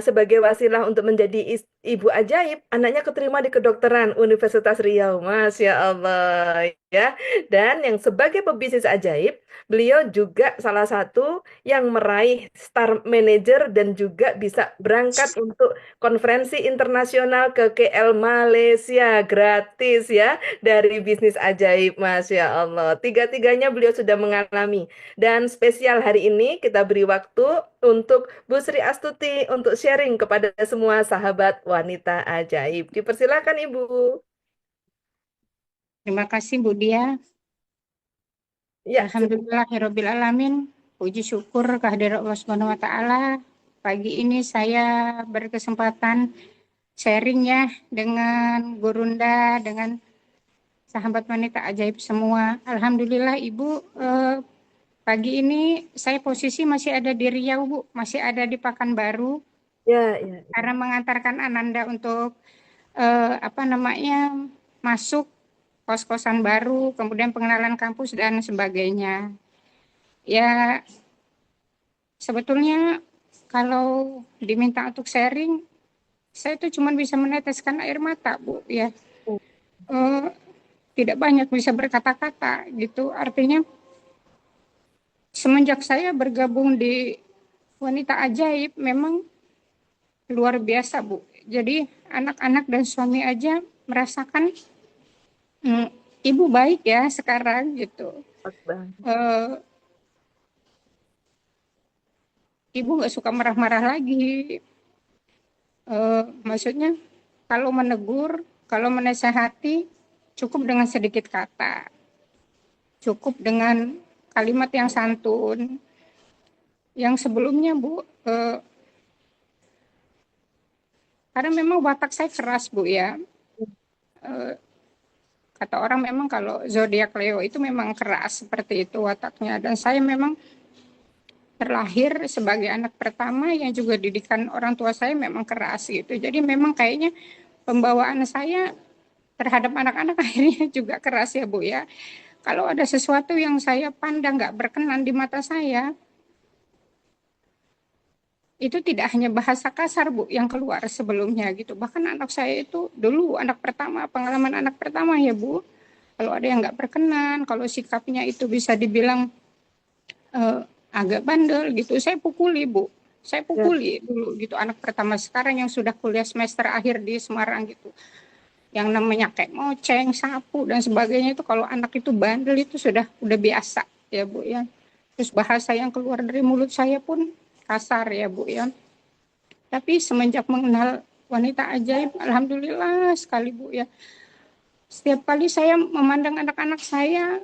sebagai wasilah untuk menjadi ibu ajaib, anaknya keterima di kedokteran Universitas Riau. Masya Allah ya. Dan yang sebagai pebisnis ajaib, beliau juga salah satu yang meraih Star Manager dan juga bisa berangkat untuk konferensi internasional ke KL Malaysia gratis ya dari bisnis ajaib. Masya Allah. Tiga-tiganya beliau sudah mengalami. Dan spesial hari ini kita beri waktu untuk Bu Sri Astuti untuk sharing kepada semua sahabat wanita ajaib. Dipersilakan Ibu. Terima kasih Bu Dia. Ya, Alhamdulillahirabbil alamin. Puji syukur kehadirat Allah Subhanahu wa taala. Pagi ini saya berkesempatan sharing ya dengan Gurunda, dengan sahabat wanita ajaib semua. Alhamdulillah Ibu, pagi ini saya posisi masih ada di Riau, Bu, masih ada di Pekanbaru ya, ya. karena mengantarkan Ananda untuk masuk kos-kosan baru, kemudian pengenalan kampus dan sebagainya. Ya, sebetulnya kalau diminta untuk sharing, saya itu cuma bisa meneteskan air mata, Bu, ya. Eh, Tidak banyak bisa berkata-kata gitu. Artinya semenjak saya bergabung di Wanita Ajaib memang luar biasa, Bu. Jadi anak-anak dan suami aja merasakan ibu baik ya sekarang gitu. Ibu nggak suka marah-marah lagi. Maksudnya kalau menegur, kalau menasehati cukup dengan sedikit kata, cukup dengan kalimat yang santun. Yang sebelumnya Bu, karena memang watak saya keras Bu ya. Kata orang memang kalau zodiak Leo itu memang keras seperti itu wataknya. Dan saya memang terlahir sebagai anak pertama yang juga didikan orang tua saya memang keras gitu. Jadi memang kayaknya pembawaan saya terhadap anak-anak akhirnya juga keras ya Bu ya. Kalau ada sesuatu yang saya pandang nggak berkenan di mata saya, itu tidak hanya bahasa kasar Bu yang keluar sebelumnya gitu. Bahkan anak saya itu dulu anak pertama, pengalaman anak pertama ya Bu. Kalau ada yang nggak berkenan, kalau sikapnya itu bisa dibilang agak bandel gitu, saya pukuli Bu. Saya Ya. pukuli dulu gitu anak pertama, sekarang yang sudah kuliah semester akhir di Semarang gitu. Yang namanya kayak moceng, sapu dan sebagainya itu kalau anak itu bandel itu sudah udah biasa ya Bu ya. Terus bahasa yang keluar dari mulut saya pun kasar ya Bu ya. Tapi semenjak mengenal wanita ajaib, alhamdulillah sekali Bu ya. Setiap kali saya memandang anak-anak saya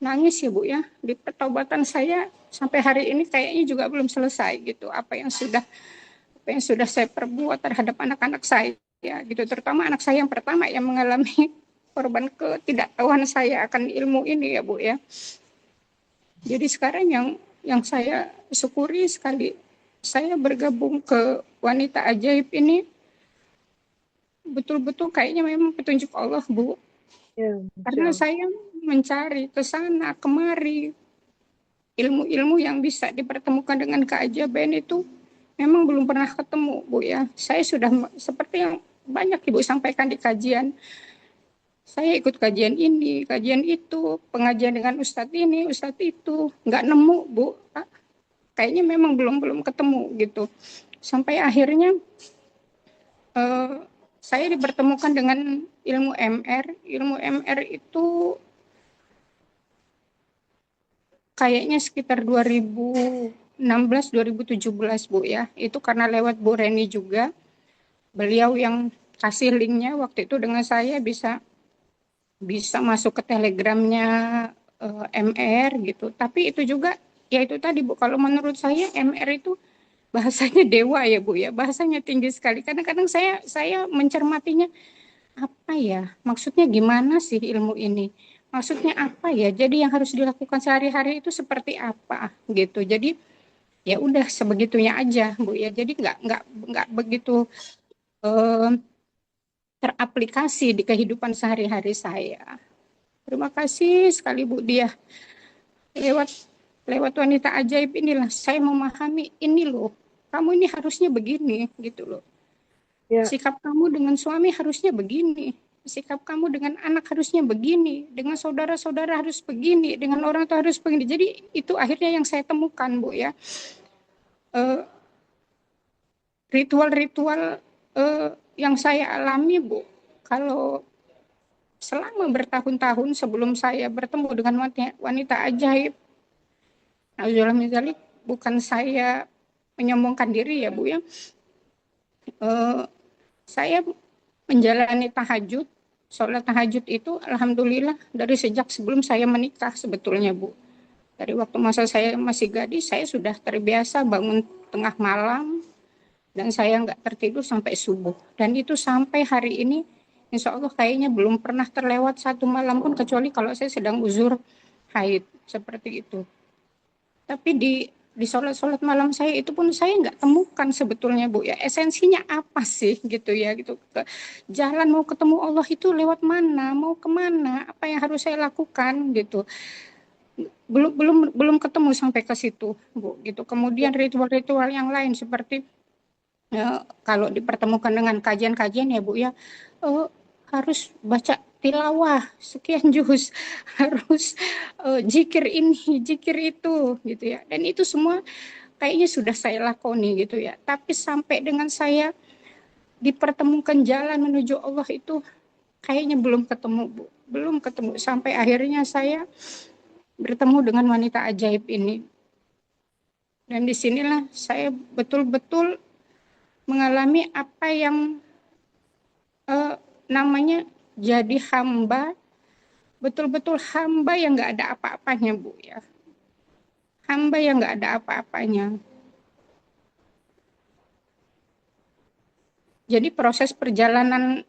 nangis ya Bu ya. Di pertobatan saya sampai hari ini kayaknya juga belum selesai gitu. Apa yang sudah saya perbuat terhadap anak-anak saya gitu. Terutama anak saya yang pertama yang mengalami korban ketidaktahuan saya akan ilmu ini ya Bu ya. Jadi sekarang yang saya syukuri sekali, saya bergabung ke wanita ajaib ini betul-betul kayaknya memang petunjuk Allah Bu. Ya, Karena Masya saya mencari ke sana kemari ilmu-ilmu yang bisa dipertemukan dengan keajaiban itu memang belum pernah ketemu Bu ya. Saya sudah seperti yang banyak Ibu sampaikan di kajian. Saya ikut kajian ini, kajian itu, pengajian dengan ustadz ini, ustadz itu, nggak nemu Bu. Kayaknya memang belum ketemu gitu. Sampai akhirnya eh, saya dipertemukan dengan ilmu MR. Ilmu MR itu kayaknya sekitar 2016 2017 Bu ya. Itu karena lewat Bu Reni juga. Beliau yang kasih linknya waktu itu dengan saya bisa masuk ke telegramnya MR gitu. Tapi itu juga ya itu tadi Bu, kalau menurut saya MR itu bahasanya dewa ya Bu ya, bahasanya tinggi sekali. Kadang-kadang saya mencermatinya apa ya, maksudnya gimana sih ilmu ini? Maksudnya apa ya? Jadi yang harus dilakukan sehari-hari itu seperti apa gitu. Jadi ya udah sebegitunya aja Bu ya. Jadi nggak begitu eh, teraplikasi di kehidupan sehari-hari saya. Terima kasih sekali Bu Dia. Lewat lewat wanita ajaib inilah saya memahami ini loh. Kamu ini harusnya begini gitu loh. Ya, Sikap kamu dengan suami harusnya begini. Sikap kamu dengan anak harusnya begini. Dengan saudara-saudara harus begini. Dengan orang tua harus begini. Jadi itu akhirnya yang saya temukan Bu ya. Ritual-ritual yang saya alami Bu. Kalau selama bertahun-tahun sebelum saya bertemu dengan wanita ajaib, bukan saya menyombongkan diri ya Bu ya. Saya menjalani tahajud, sholat tahajud itu alhamdulillah dari sejak sebelum saya menikah sebetulnya Bu. Dari waktu masa saya masih gadis, saya sudah terbiasa bangun tengah malam dan saya nggak tertidur sampai subuh. Dan itu sampai hari ini, insya Allah kayaknya belum pernah terlewat satu malam pun kecuali kalau saya sedang uzur haid seperti itu. Tapi di sholat malam saya itu pun saya nggak temukan sebetulnya Bu ya esensinya apa sih gitu ya gitu. Jalan mau ketemu Allah itu lewat mana, mau kemana, apa yang harus saya lakukan gitu. Belum ketemu sampai ke situ Bu gitu. Kemudian ritual-ritual yang lain seperti kalau dipertemukan dengan kajian-kajian ya Bu ya, harus baca tilawah sekian juz, harus zikir ini, zikir itu gitu ya. Dan itu semua kayaknya sudah saya lakoni gitu ya. Tapi sampai dengan saya dipertemukan jalan menuju Allah itu kayaknya belum ketemu Bu. Belum ketemu sampai akhirnya saya bertemu dengan wanita ajaib ini. Dan disinilah saya betul-betul mengalami apa yang namanya jadi hamba, betul-betul hamba yang nggak ada apa-apanya Bu ya. Hamba yang nggak ada apa-apanya. Jadi proses perjalanan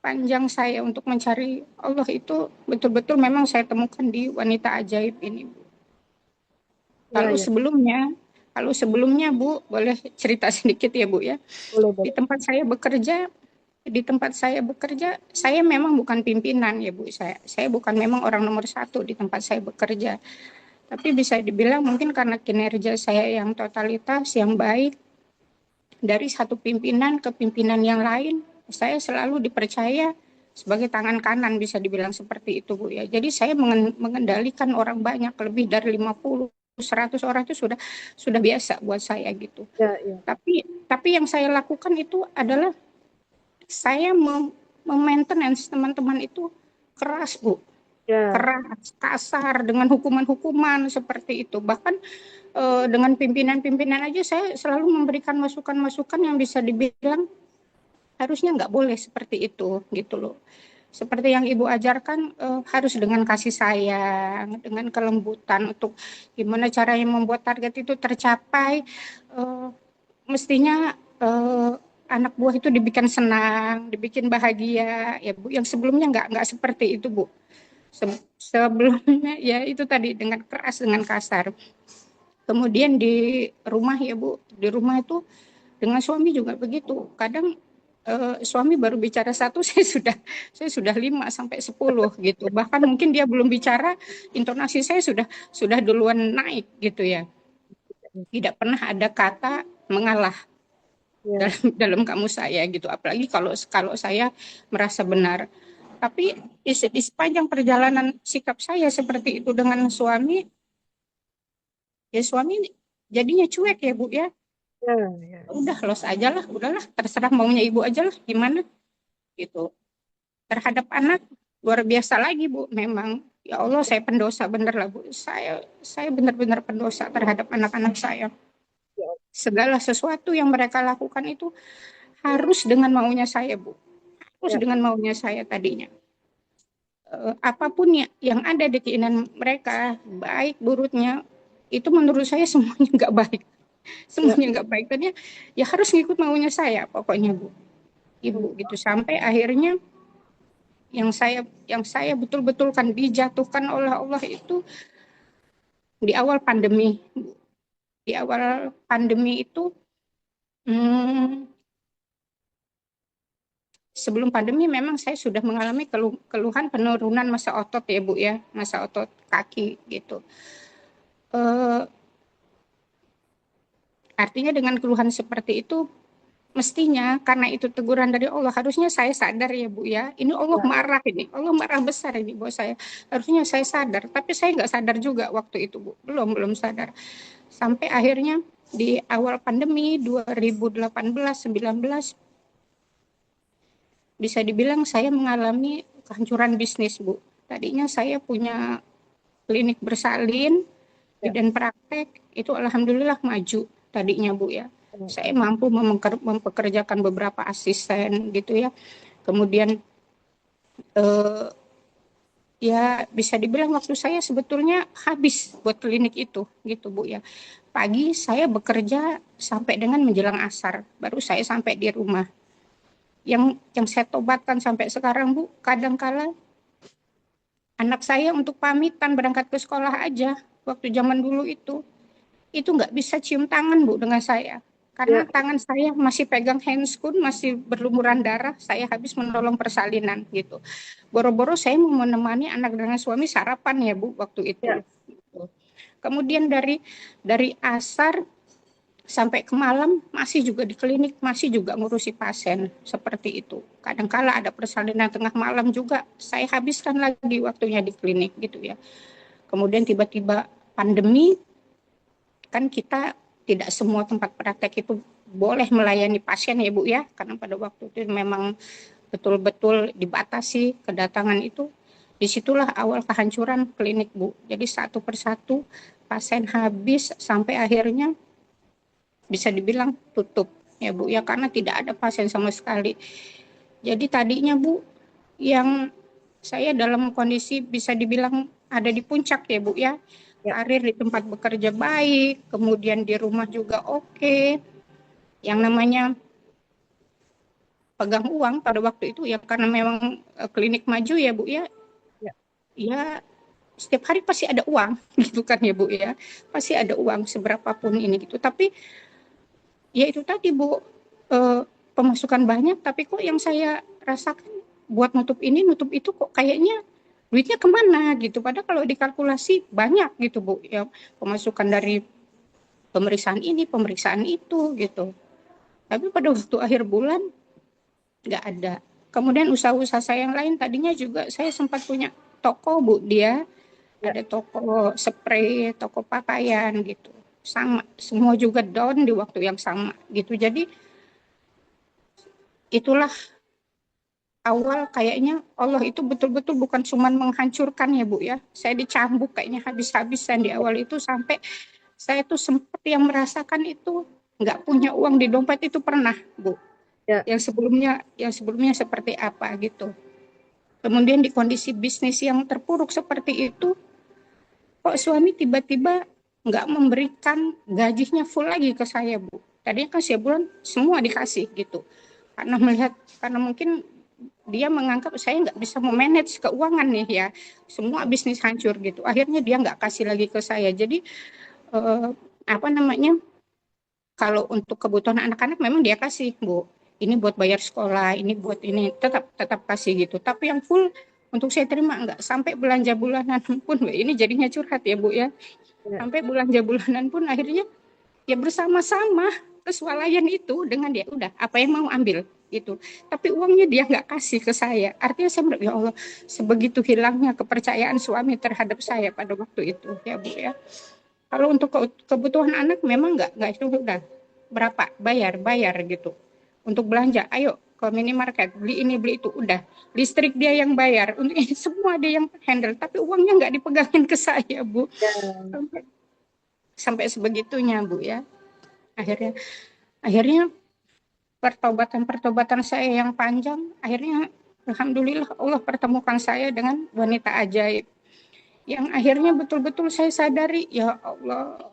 panjang saya untuk mencari Allah itu betul-betul memang saya temukan di wanita ajaib ini Bu. ya, ya. Kalau sebelumnya Bu, boleh cerita sedikit ya Bu ya. Boleh, Di boleh. tempat saya bekerja di tempat saya bekerja, saya memang bukan pimpinan ya Bu, saya bukan memang orang nomor satu di tempat saya bekerja. Tapi bisa dibilang mungkin karena kinerja saya yang totalitas, yang baik, dari satu pimpinan ke pimpinan yang lain, saya selalu dipercaya sebagai tangan kanan, bisa dibilang seperti itu Bu ya. Jadi saya mengendalikan orang banyak, lebih dari 50, 100 orang itu sudah biasa buat saya gitu. Ya, ya. Tapi yang saya lakukan itu adalah saya memaintenance teman-teman itu keras Bu, Ya, keras, kasar dengan hukuman-hukuman seperti itu. Bahkan dengan pimpinan-pimpinan aja saya selalu memberikan masukan-masukan yang bisa dibilang harusnya nggak boleh seperti itu gitu loh. Seperti yang Ibu ajarkan, harus dengan kasih sayang, dengan kelembutan untuk gimana caranya membuat target itu tercapai. Mestinya anak buah itu dibikin senang, dibikin bahagia, ya Bu. Yang sebelumnya nggak seperti itu Bu. Sebelumnya ya itu tadi dengan keras, dengan kasar. Kemudian di rumah ya Bu, di rumah itu dengan suami juga begitu. Kadang suami baru bicara satu, saya sudah 5 sampai 10 gitu. Bahkan mungkin dia belum bicara, intonasi saya sudah duluan naik gitu ya. Tidak pernah ada kata mengalah ya, dalam kamus saya gitu. Apalagi kalau saya merasa benar. Tapi di sepanjang perjalanan sikap saya seperti itu dengan suami, ya suami jadinya cuek ya Bu ya. ya, ya. Udah los aja lah, udahlah terserah maunya Ibu aja lah gimana gitu. Terhadap anak luar biasa lagi Bu, memang ya Allah saya pendosa bener lah Bu. Saya benar-benar pendosa terhadap anak-anak saya. Ya, Segala sesuatu yang mereka lakukan itu harus dengan maunya saya Bu. Harus ya, dengan maunya saya tadinya. Apapun yang ada di keinginan mereka, baik buruknya, itu menurut saya semuanya nggak baik. ya. Semuanya nggak baik. Dan ya harus ngikut maunya saya pokoknya Bu. Ibu gitu. Sampai akhirnya yang saya betul-betul kan dijatuhkan oleh Allah itu di awal pandemi. Di awal pandemi itu, hmm, sebelum pandemi memang saya sudah mengalami keluhan penurunan massa otot ya Bu ya, massa otot kaki gitu. Artinya dengan keluhan seperti itu, mestinya karena itu teguran dari Allah, harusnya saya sadar ya Bu ya, ini Allah marah ini, Allah marah besar ini buat saya. Harusnya saya sadar, tapi saya nggak sadar juga waktu itu Bu, belum sadar. Sampai akhirnya di awal pandemi 2018-19 bisa dibilang saya mengalami kehancuran bisnis Bu. Tadinya saya punya klinik bersalin, Ya. bidan praktek, itu alhamdulillah maju tadinya Bu ya. Saya mampu mempekerjakan beberapa asisten gitu ya. Kemudian ya bisa dibilang waktu saya sebetulnya habis buat klinik itu gitu Bu ya. Pagi saya bekerja sampai dengan menjelang asar, baru saya sampai di rumah. Yang saya tobatkan sampai sekarang Bu, kadangkala anak saya untuk pamitan berangkat ke sekolah aja waktu zaman dulu itu nggak bisa cium tangan Bu dengan saya. Karena Ya, tangan saya masih pegang handscoon, masih berlumuran darah, saya habis menolong persalinan gitu. Boro-boro saya mau menemani anak dengan suami sarapan ya Bu waktu itu. ya, Kemudian dari asar sampai ke malam masih juga di klinik, masih juga ngurusi pasien seperti itu. Kadangkala ada persalinan tengah malam juga saya habiskan lagi waktunya di klinik gitu ya. Kemudian tiba-tiba pandemi, kan kita tidak semua tempat praktek itu boleh melayani pasien ya Bu ya, karena pada waktu itu memang betul-betul dibatasi kedatangan itu. Disitulah awal kehancuran klinik Bu. Jadi satu persatu pasien habis sampai akhirnya bisa dibilang tutup ya Bu ya, karena tidak ada pasien sama sekali. Jadi tadinya Bu, yang saya dalam kondisi bisa dibilang ada di puncak ya Bu ya. ya, Karir di tempat bekerja baik, kemudian di rumah juga oke. Yang namanya pegang uang pada waktu itu ya karena memang klinik maju ya Bu ya. ya, Ya setiap hari pasti ada uang gitu kan ya Bu ya. Pasti ada uang seberapapun ini gitu. Tapi ya itu tadi Bu, pemasukan banyak, tapi kok yang saya rasakan buat nutup ini, nutup itu kok kayaknya duitnya kemana gitu. Padahal kalau dikalkulasi banyak gitu Bu, ya pemasukan dari pemeriksaan ini, pemeriksaan itu gitu. Tapi pada waktu akhir bulan nggak ada. Kemudian usaha-usaha saya yang lain tadinya juga saya sempat punya toko Bu, dia Ya, ada toko spray, toko pakaian gitu. Sama, semua juga down di waktu yang sama gitu. Jadi itulah awal kayaknya Allah itu betul-betul bukan cuma menghancurkan ya Bu ya. Saya dicambuk kayaknya habis-habisan di awal itu sampai saya tuh sempat yang merasakan itu nggak punya uang di dompet itu pernah Bu. ya, Yang sebelumnya seperti apa gitu. Kemudian di kondisi bisnis yang terpuruk seperti itu, kok suami tiba-tiba nggak memberikan gajinya full lagi ke saya Bu. Tadinya kan sebulan semua dikasih gitu. Karena mungkin dia menganggap saya nggak bisa memanage keuangan nih ya, semua bisnis hancur gitu. Akhirnya dia nggak kasih lagi ke saya. Jadi eh, apa namanya, kalau untuk kebutuhan anak-anak memang dia kasih Bu, ini buat bayar sekolah, ini buat ini, tetap kasih gitu. Tapi yang full untuk saya terima nggak, sampai belanja bulanan pun ini jadinya curhat ya Bu ya, ya, sampai belanja bulanan pun akhirnya ya bersama-sama kesualayan itu dengan dia, udah apa yang mau ambil gitu, tapi uangnya dia nggak kasih ke saya. Artinya saya bilang, ya Allah, sebegitu hilangnya kepercayaan suami terhadap saya pada waktu itu ya Bu ya. Kalau untuk kebutuhan anak memang nggak itu udah berapa bayar bayar gitu. Untuk belanja ayo ke minimarket beli ini beli itu, udah listrik dia yang bayar, untuk ini semua dia yang handle, tapi uangnya nggak dipegangin ke saya Bu. ya, Sampai sebegitunya Bu ya. Akhirnya akhirnya pertobatan saya yang panjang, akhirnya alhamdulillah Allah pertemukan saya dengan wanita ajaib yang akhirnya betul-betul saya sadari, ya Allah,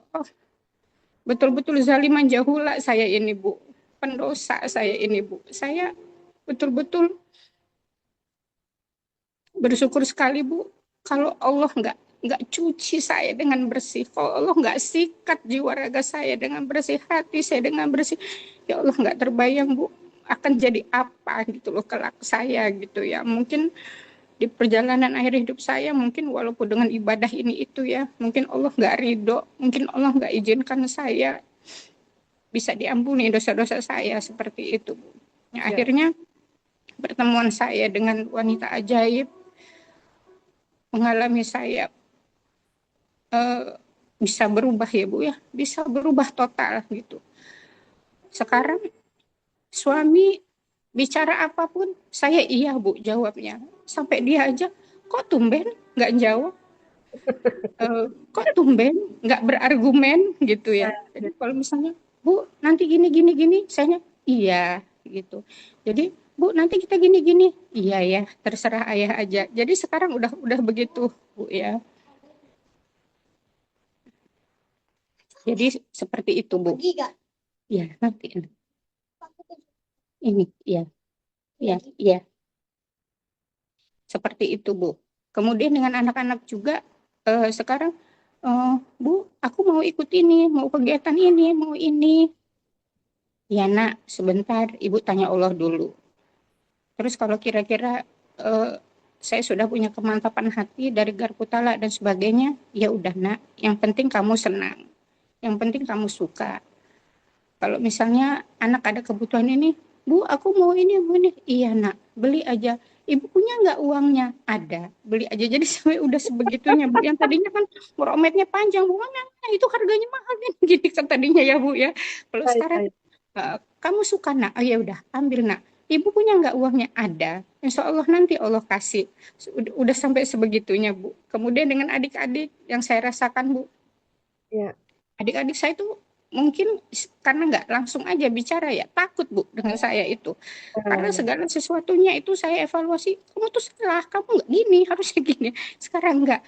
betul-betul zaliman jahula saya ini Bu, pendosa saya ini Bu. Saya betul-betul bersyukur sekali Bu, kalau Allah nggak cuci saya dengan bersih, kalau Allah nggak sikat jiwa raga saya dengan bersih, hati saya dengan bersih, ya Allah nggak terbayang Bu akan jadi apa gitu loh kelak saya gitu ya. Mungkin di perjalanan akhir hidup saya, mungkin walaupun dengan ibadah ini itu ya, mungkin Allah nggak ridho, mungkin Allah nggak izinkan saya bisa diampuni dosa-dosa saya seperti itu Bu. Ya, ya, akhirnya pertemuan saya dengan wanita ajaib mengalami saya eh, bisa berubah ya Bu ya, bisa berubah total gitu. Sekarang suami bicara apapun saya iya Bu jawabnya, sampai dia aja kok tumben nggak jawab, kok tumben nggak berargumen gitu ya. Jadi kalau misalnya Bu nanti gini gini gini, saya iya gitu. Jadi Bu nanti kita gini gini, iya ya terserah ayah aja. Jadi sekarang udah begitu Bu ya. Jadi seperti itu Bu. Ya nanti ini ya ya ya seperti itu Bu. Kemudian dengan anak-anak juga sekarang, Bu aku mau ikut ini, mau kegiatan ini, mau ini. Ya nak, sebentar Ibu tanya Allah dulu. Terus kalau kira-kira eh, saya sudah punya kemantapan hati dari Garputala dan sebagainya, ya udah nak, yang penting kamu senang, yang penting kamu suka. Kalau misalnya anak ada kebutuhan ini, Bu, aku mau ini. Iya nak, beli aja. Ibu punya nggak uangnya? Ada, beli aja. Jadi sampai udah sebegitunya Bu. Yang tadinya kan merometnya panjang, Bu, mana itu harganya mahal kan, gini kan tadinya ya Bu ya. Kalau baik, sekarang baik. kamu suka nak, oh ya udah ambil nak. Ibu punya nggak uangnya? Ada. Insya Allah nanti Allah kasih. Udah sampai sebegitunya Bu. Kemudian dengan adik-adik yang saya rasakan Bu, Ya, adik-adik saya itu mungkin karena nggak langsung aja bicara ya, takut Bu dengan saya itu. Karena ya, segala sesuatunya itu saya evaluasi, kamu tuh salah, kamu nggak gini, harusnya gini. Sekarang nggak.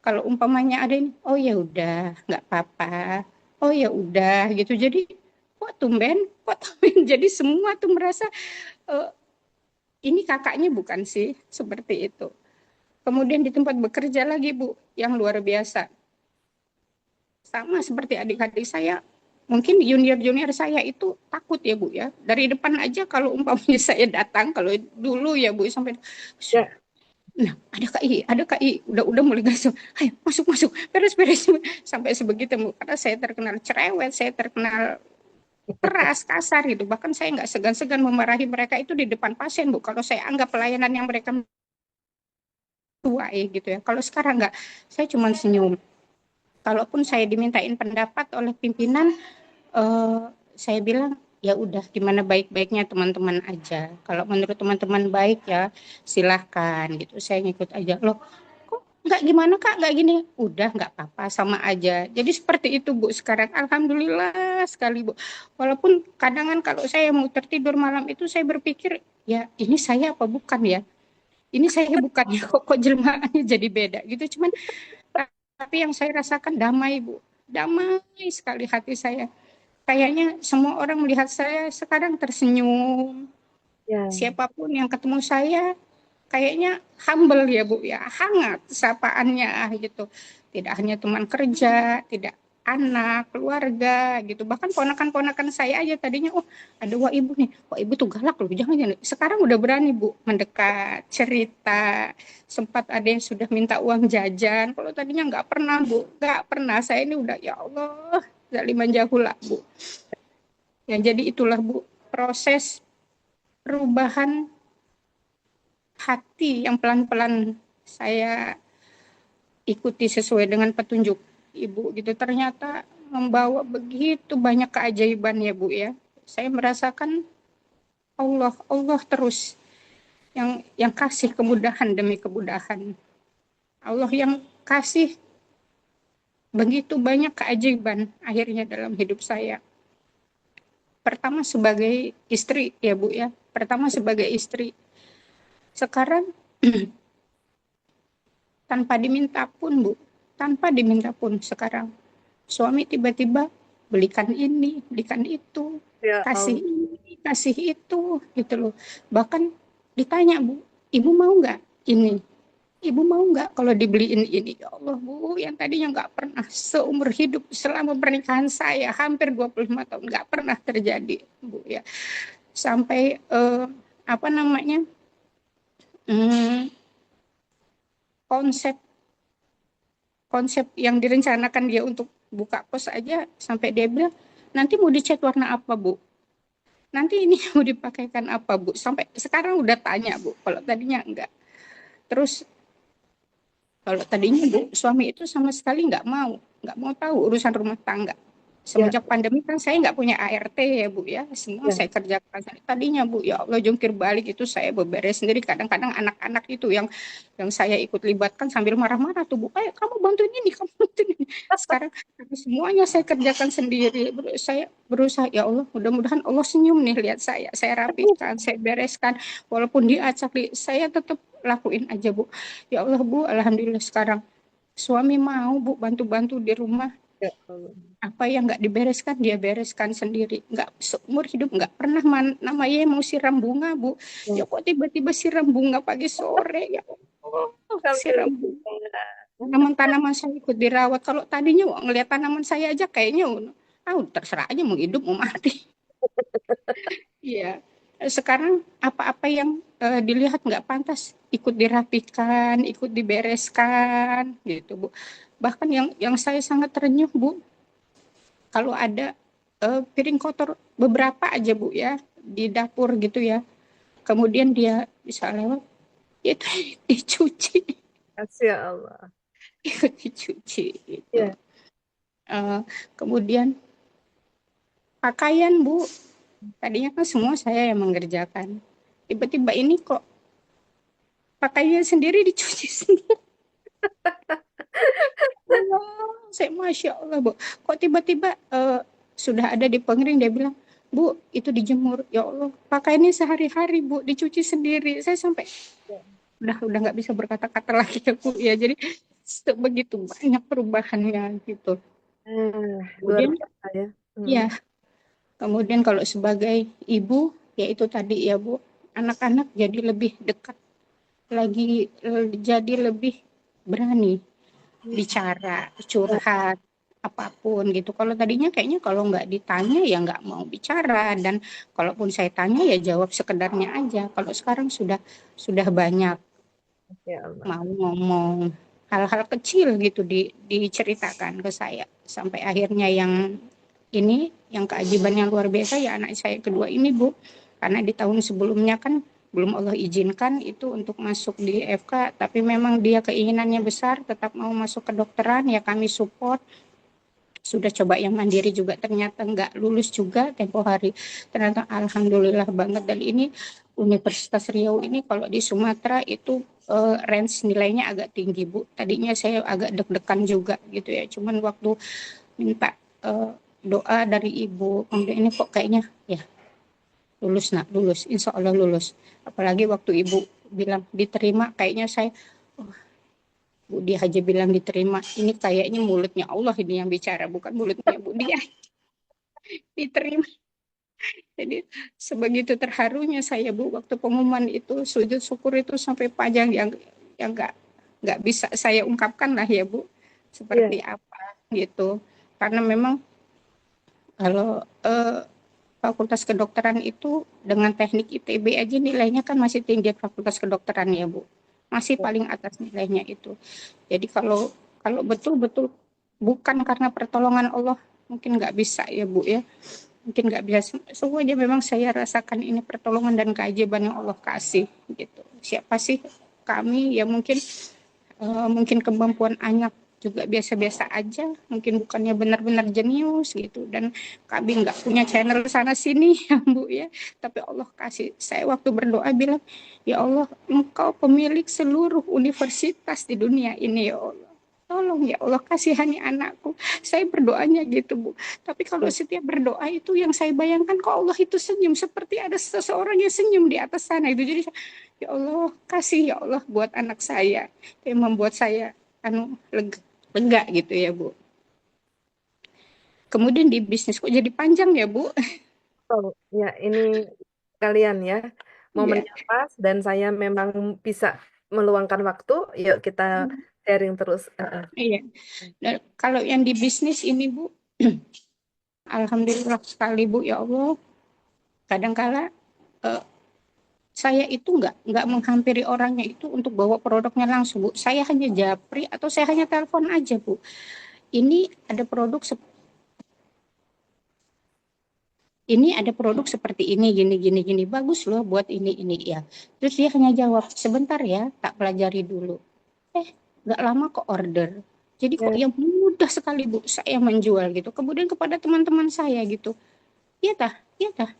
Kalau umpamanya ada ini, oh ya udah, nggak apa-apa. Oh ya udah gitu. Jadi kok tumben. Jadi semua tuh merasa eh, ini kakaknya bukan sih, seperti itu. Kemudian di tempat bekerja lagi Bu, yang luar biasa. Sama seperti adik-adik saya, mungkin junior-junior saya itu takut ya Bu ya. Dari depan aja kalau umpamanya saya datang, kalau dulu ya Bu sampai, Ya. nah ada KI, udah mulai gasp, ayo masuk, beres, sampai sebegitu Bu. Karena saya terkenal cerewet, saya terkenal keras, kasar gitu. Bahkan saya nggak segan-segan memarahi mereka itu di depan pasien Bu. Kalau saya anggap pelayanan yang mereka tuai gitu ya. Kalau sekarang nggak, saya cuma senyum. Kalaupun saya dimintain pendapat oleh pimpinan, saya bilang ya udah gimana baik-baiknya teman-teman aja. Kalau menurut teman-teman baik ya silahkan gitu. Saya ngikut aja. Loh kok nggak gimana Kak, nggak gini? Udah nggak apa-apa sama aja. Jadi seperti itu Bu sekarang. Alhamdulillah sekali Bu. Walaupun kadang kalau saya mau tertidur malam itu saya berpikir ya ini saya apa bukan ya? Ini saya bukan ya kok jelmaannya jadi beda gitu. Cuman tapi yang saya rasakan damai Bu. Damai sekali hati saya. Kayaknya semua orang melihat saya sekarang tersenyum. Ya. Siapapun yang ketemu saya kayaknya humble ya Bu ya, hangat sapaannya gitu. Tidak hanya teman kerja, tidak anak, keluarga gitu. Bahkan ponakan-ponakan saya aja tadinya, oh ada wah ibu nih, wah ibu tuh galak loh, jangan. Sekarang udah berani Bu mendekat, cerita. Sempat ada yang sudah minta uang jajan. Kalau tadinya nggak pernah Bu, nggak pernah. Saya ini udah ya Allah, zaliman jahula Bu. Ya, jadi itulah Bu proses perubahan hati yang pelan-pelan saya ikuti sesuai dengan petunjuk Ibu gitu. Ternyata membawa begitu banyak keajaiban ya Bu ya. Saya merasakan Allah terus yang kasih kemudahan demi kemudahan. Allah yang kasih begitu banyak keajaiban akhirnya dalam hidup saya. Pertama sebagai istri ya Bu ya. Pertama sebagai istri. Sekarang tanpa diminta pun Bu, tanpa diminta pun sekarang suami tiba-tiba belikan ini, belikan itu, Ya kasih Allah. ini, kasih itu gitu loh. Bahkan ditanya Bu, ibu mau nggak ini? Ibu mau nggak kalau dibeliin ini? Ya Allah Bu, yang tadinya nggak pernah seumur hidup selama pernikahan saya hampir 25 tahun nggak pernah terjadi Bu ya. Sampai apa namanya konsep konsep yang direncanakan dia untuk buka kos aja sampai dia bilang nanti mau dicat warna apa Bu, nanti ini mau dipakaikan apa Bu, sampai sekarang udah tanya Bu, kalau tadinya enggak. Terus kalau tadinya Bu suami itu sama sekali nggak mau tahu urusan rumah tangga. Ya. Semenjak pandemi kan saya nggak punya ART ya Bu ya, semua Ya. saya kerjakan. Tadinya Bu ya Allah jungkir balik itu saya beberes sendiri. Kadang-kadang anak-anak itu yang saya ikut libatkan sambil marah-marah tuh Bu, kayak kamu bantuin ini, kamu bantuin ini. Sekarang semuanya saya kerjakan sendiri. Saya berusaha ya Allah, mudah-mudahan Allah senyum nih lihat saya rapikan, saya bereskan. Walaupun dia acak, saya tetap lakuin aja Bu. Ya Allah Bu, alhamdulillah sekarang suami mau Bu bantu-bantu di rumah. Ya Allah. Apa yang nggak dibereskan dia bereskan sendiri. Nggak seumur hidup nggak pernah namanya mau siram bunga Bu. Ya kok tiba-tiba siram bunga pagi sore ya Allah, siram bunga. Tanaman-tanaman saya ikut dirawat. Kalau tadinya ngelihat tanaman saya aja kayaknya terserah aja mau hidup mau mati. Iya. Sekarang apa-apa yang dilihat nggak pantas ikut dirapikan, ikut dibereskan gitu Bu. Bahkan yang saya sangat terenyuh Bu, kalau ada piring kotor beberapa aja Bu ya di dapur gitu ya, kemudian dia bisa lewat itu dicuci. Kasih ya Allah. Dicuci gitu. Ya. Kemudian pakaian Bu, tadinya kan semua saya yang mengerjakan, tiba-tiba ini kok pakainya sendiri dicuci sendiri. Allah, saya Masya Allah Bu, kok tiba-tiba sudah ada di pengering, dia bilang Bu itu dijemur, ya Allah pakaiannya sehari-hari Bu dicuci sendiri. Saya sampai udah nggak bisa berkata-kata lagi ya Bu ya. Jadi begitu banyak perubahannya gitu. Luar Kemudian biasa ya. ya, kemudian kalau sebagai ibu ya itu tadi ya Bu, anak-anak jadi lebih dekat lagi, jadi lebih berani bicara, curhat, apapun gitu. Kalau tadinya kayaknya kalau nggak ditanya ya nggak mau bicara, dan kalaupun saya tanya ya jawab sekedarnya aja. Kalau sekarang sudah banyak Ya Allah. mau ngomong hal-hal kecil gitu diceritakan ke saya, sampai akhirnya yang ini yang keajaiban yang luar biasa ya anak saya kedua ini Bu, karena di tahun sebelumnya kan belum Allah izinkan itu untuk masuk di FK, tapi memang dia keinginannya besar tetap mau masuk ke kedokteran, ya kami support. Sudah coba yang mandiri juga ternyata nggak lulus juga tempo hari, ternyata alhamdulillah banget. Dan ini Universitas Riau ini kalau di Sumatera itu range nilainya agak tinggi Bu, tadinya saya agak deg-degan juga gitu ya, cuman waktu minta doa dari ibu kemudian ini kok kayaknya ya lulus nak, lulus, insya Allah lulus. Apalagi waktu ibu bilang diterima, kayaknya saya, oh, Bu dia aja bilang diterima, ini kayaknya mulutnya Allah ini yang bicara, bukan mulutnya Bu dia. Diterima. Jadi sebegitu terharunya saya Bu waktu pengumuman itu, sujud syukur itu sampai panjang yang nggak bisa saya ungkapkan lah ya Bu, Iya, seperti apa gitu. Karena memang kalau Fakultas Kedokteran itu dengan teknik ITB aja nilainya kan masih tinggi Fakultas Kedokteran ya Bu, masih ya. paling atas nilainya itu. Jadi kalau kalau betul-betul bukan karena pertolongan Allah mungkin nggak bisa ya Bu ya, mungkin nggak bisa. Semuanya memang saya rasakan ini pertolongan dan keajaiban yang Allah kasih gitu. Siapa sih kami ya, mungkin kemampuan anak juga biasa-biasa aja, mungkin bukannya benar-benar jenius gitu, dan kami nggak punya channel sana sini ya Bu ya, tapi Allah kasih. Saya waktu berdoa bilang, ya Allah Engkau pemilik seluruh universitas di dunia ini ya Allah, tolong ya Allah kasihani anakku. Saya berdoanya gitu Bu, tapi kalau Ya. setiap berdoa itu yang saya bayangkan kok Allah itu senyum, seperti ada seseorang yang senyum di atas sana itu. Jadi ya Allah kasih ya Allah buat anak saya, yang membuat saya lega, lega gitu ya Bu. Kemudian di bisnis kok jadi panjang ya Bu? Oh, ya ini kalian ya Iya, momennya pas dan saya memang bisa meluangkan waktu. Yuk kita sharing terus. iya. Dan kalau yang di bisnis ini Bu, alhamdulillah sekali Bu ya Allah. Kadangkala eh, saya itu nggak menghampiri orangnya itu untuk bawa produknya langsung Bu. Saya hanya japri atau saya hanya telepon aja Bu. Ini ada produk seperti ini, gini, gini, gini, bagus loh buat ini ya. Terus dia hanya jawab, sebentar ya, tak pelajari dulu. Nggak lama kok order. Jadi kok Ya, yang mudah sekali Bu, saya menjual gitu. Kemudian kepada teman-teman saya gitu, iya tah,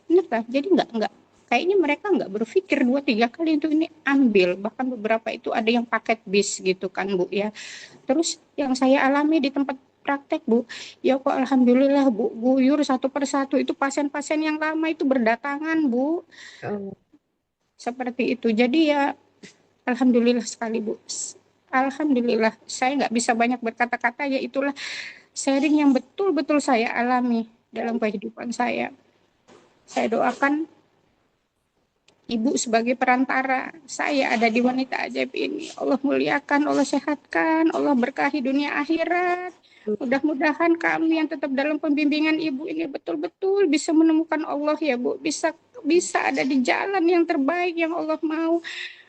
benar tah. Jadi nggak, kayaknya mereka nggak berpikir dua tiga kali untuk ini ambil. Bahkan beberapa itu ada yang paket bis gitu kan Bu ya. Terus yang saya alami di tempat praktek Bu, ya kok alhamdulillah Bu, guyur satu persatu itu pasien-pasien yang lama itu berdatangan Bu, Allah. seperti itu. Jadi ya alhamdulillah sekali Bu. Alhamdulillah, saya nggak bisa banyak berkata-kata, ya itulah sharing yang betul-betul saya alami dalam kehidupan saya. Saya doakan Ibu sebagai perantara saya ada di wanita ajaib ini. Allah muliakan, Allah sehatkan, Allah berkahi dunia akhirat. Mudah-mudahan kami yang tetap dalam pembimbingan Ibu ini betul-betul bisa menemukan Allah ya Bu. Bisa bisa ada di jalan yang terbaik yang Allah mau.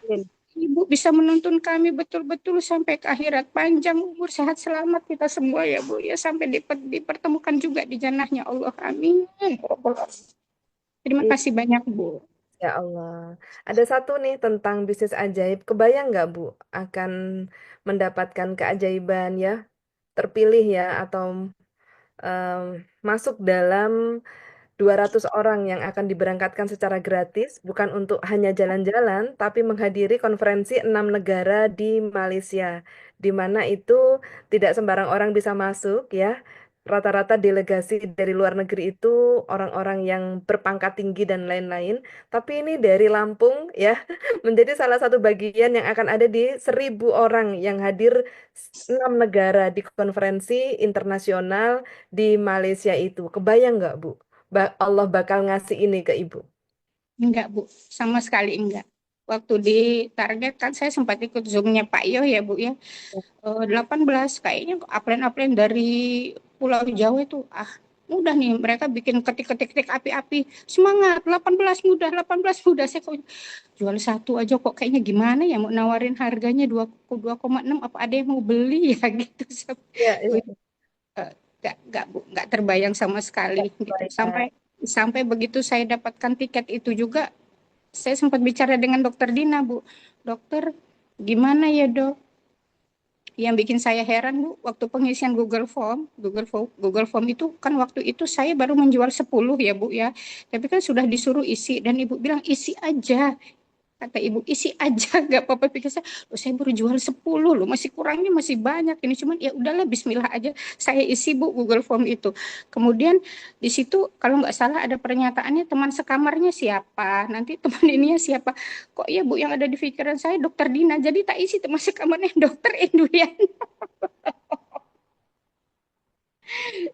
Amin. Ibu bisa menuntun kami betul-betul sampai ke akhirat. Panjang umur, sehat, selamat kita semua ya Bu. Ya sampai dipertemukan juga di jannahnya Allah. Amin. Terima Iya, kasih banyak Bu. ya Allah. Ada satu nih tentang bisnis ajaib. Kebayang nggak Bu akan mendapatkan keajaiban ya, terpilih ya, atau em, masuk dalam 200 orang yang akan diberangkatkan secara gratis, bukan untuk hanya jalan-jalan, tapi menghadiri konferensi 6 negara di Malaysia, di mana itu tidak sembarang orang bisa masuk ya. Rata-rata delegasi dari luar negeri itu orang-orang yang berpangkat tinggi dan lain-lain. Tapi ini dari Lampung ya, menjadi salah satu bagian yang akan ada di 1.000 orang yang hadir 6 negara di konferensi internasional di Malaysia itu. Kebayang nggak, Bu? Allah bakal ngasih ini ke ibu. Enggak, Bu. Sama sekali enggak. Waktu di target kan saya sempat ikut Zoom-nya Pak Yo ya, Bu ya. 18 kayaknya upline-upline dari Pulau Jawa itu mudah nih, mereka bikin ketik-ketik api-api, semangat 18 muda, 18 muda. Saya kok jual satu aja kok kayaknya gimana ya, mau nawarin harganya 2,6, apa ada yang mau beli ya gitu. Iya, iya. Nggak terbayang sama sekali gitu. Baik. Sampai begitu saya dapatkan tiket itu juga, saya sempat bicara dengan dokter Dina, Bu. Dokter, gimana ya dok? Yang bikin saya heran, Bu, waktu pengisian Google Form itu kan waktu itu saya baru menjual 10 ya, Bu ya. Tapi kan sudah disuruh isi dan Ibu bilang isi aja. Kata Ibu, isi aja, nggak apa-apa. Pikir saya, saya baru jual 10 loh, masih kurangnya masih banyak. Ini cuman ya udahlah, bismillah aja. Saya isi, Bu, Google Form itu. Kemudian di situ kalau nggak salah ada pernyataannya teman sekamarnya siapa, nanti teman ininya siapa. Kok ya, Bu, yang ada di pikiran saya dokter Dina. Jadi tak isi teman sekamarnya dokter Indulian.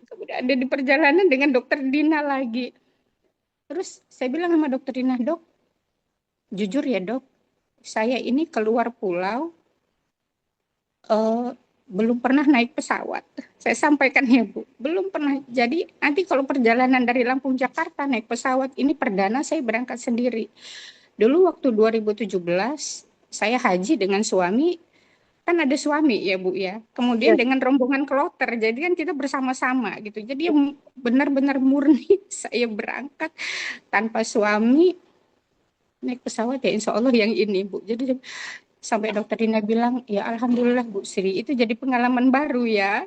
Kemudian ada di perjalanan dengan dokter Dina lagi. Terus saya bilang sama dokter Dina, dok, jujur ya dok, saya ini keluar pulau belum pernah naik pesawat. Saya sampaikan ya Bu, belum pernah. Jadi nanti kalau perjalanan dari Lampung Jakarta naik pesawat, ini perdana saya berangkat sendiri. Dulu waktu 2017 saya haji dengan suami, kan ada suami ya Bu ya. Kemudian Ya. dengan rombongan kloter, jadi kan kita bersama-sama gitu. Jadi yang benar-benar murni saya berangkat tanpa suami naik pesawat ya insya Allah yang ini Bu. Jadi sampai dokter Dina bilang, ya alhamdulillah Bu Sri, itu jadi pengalaman baru ya.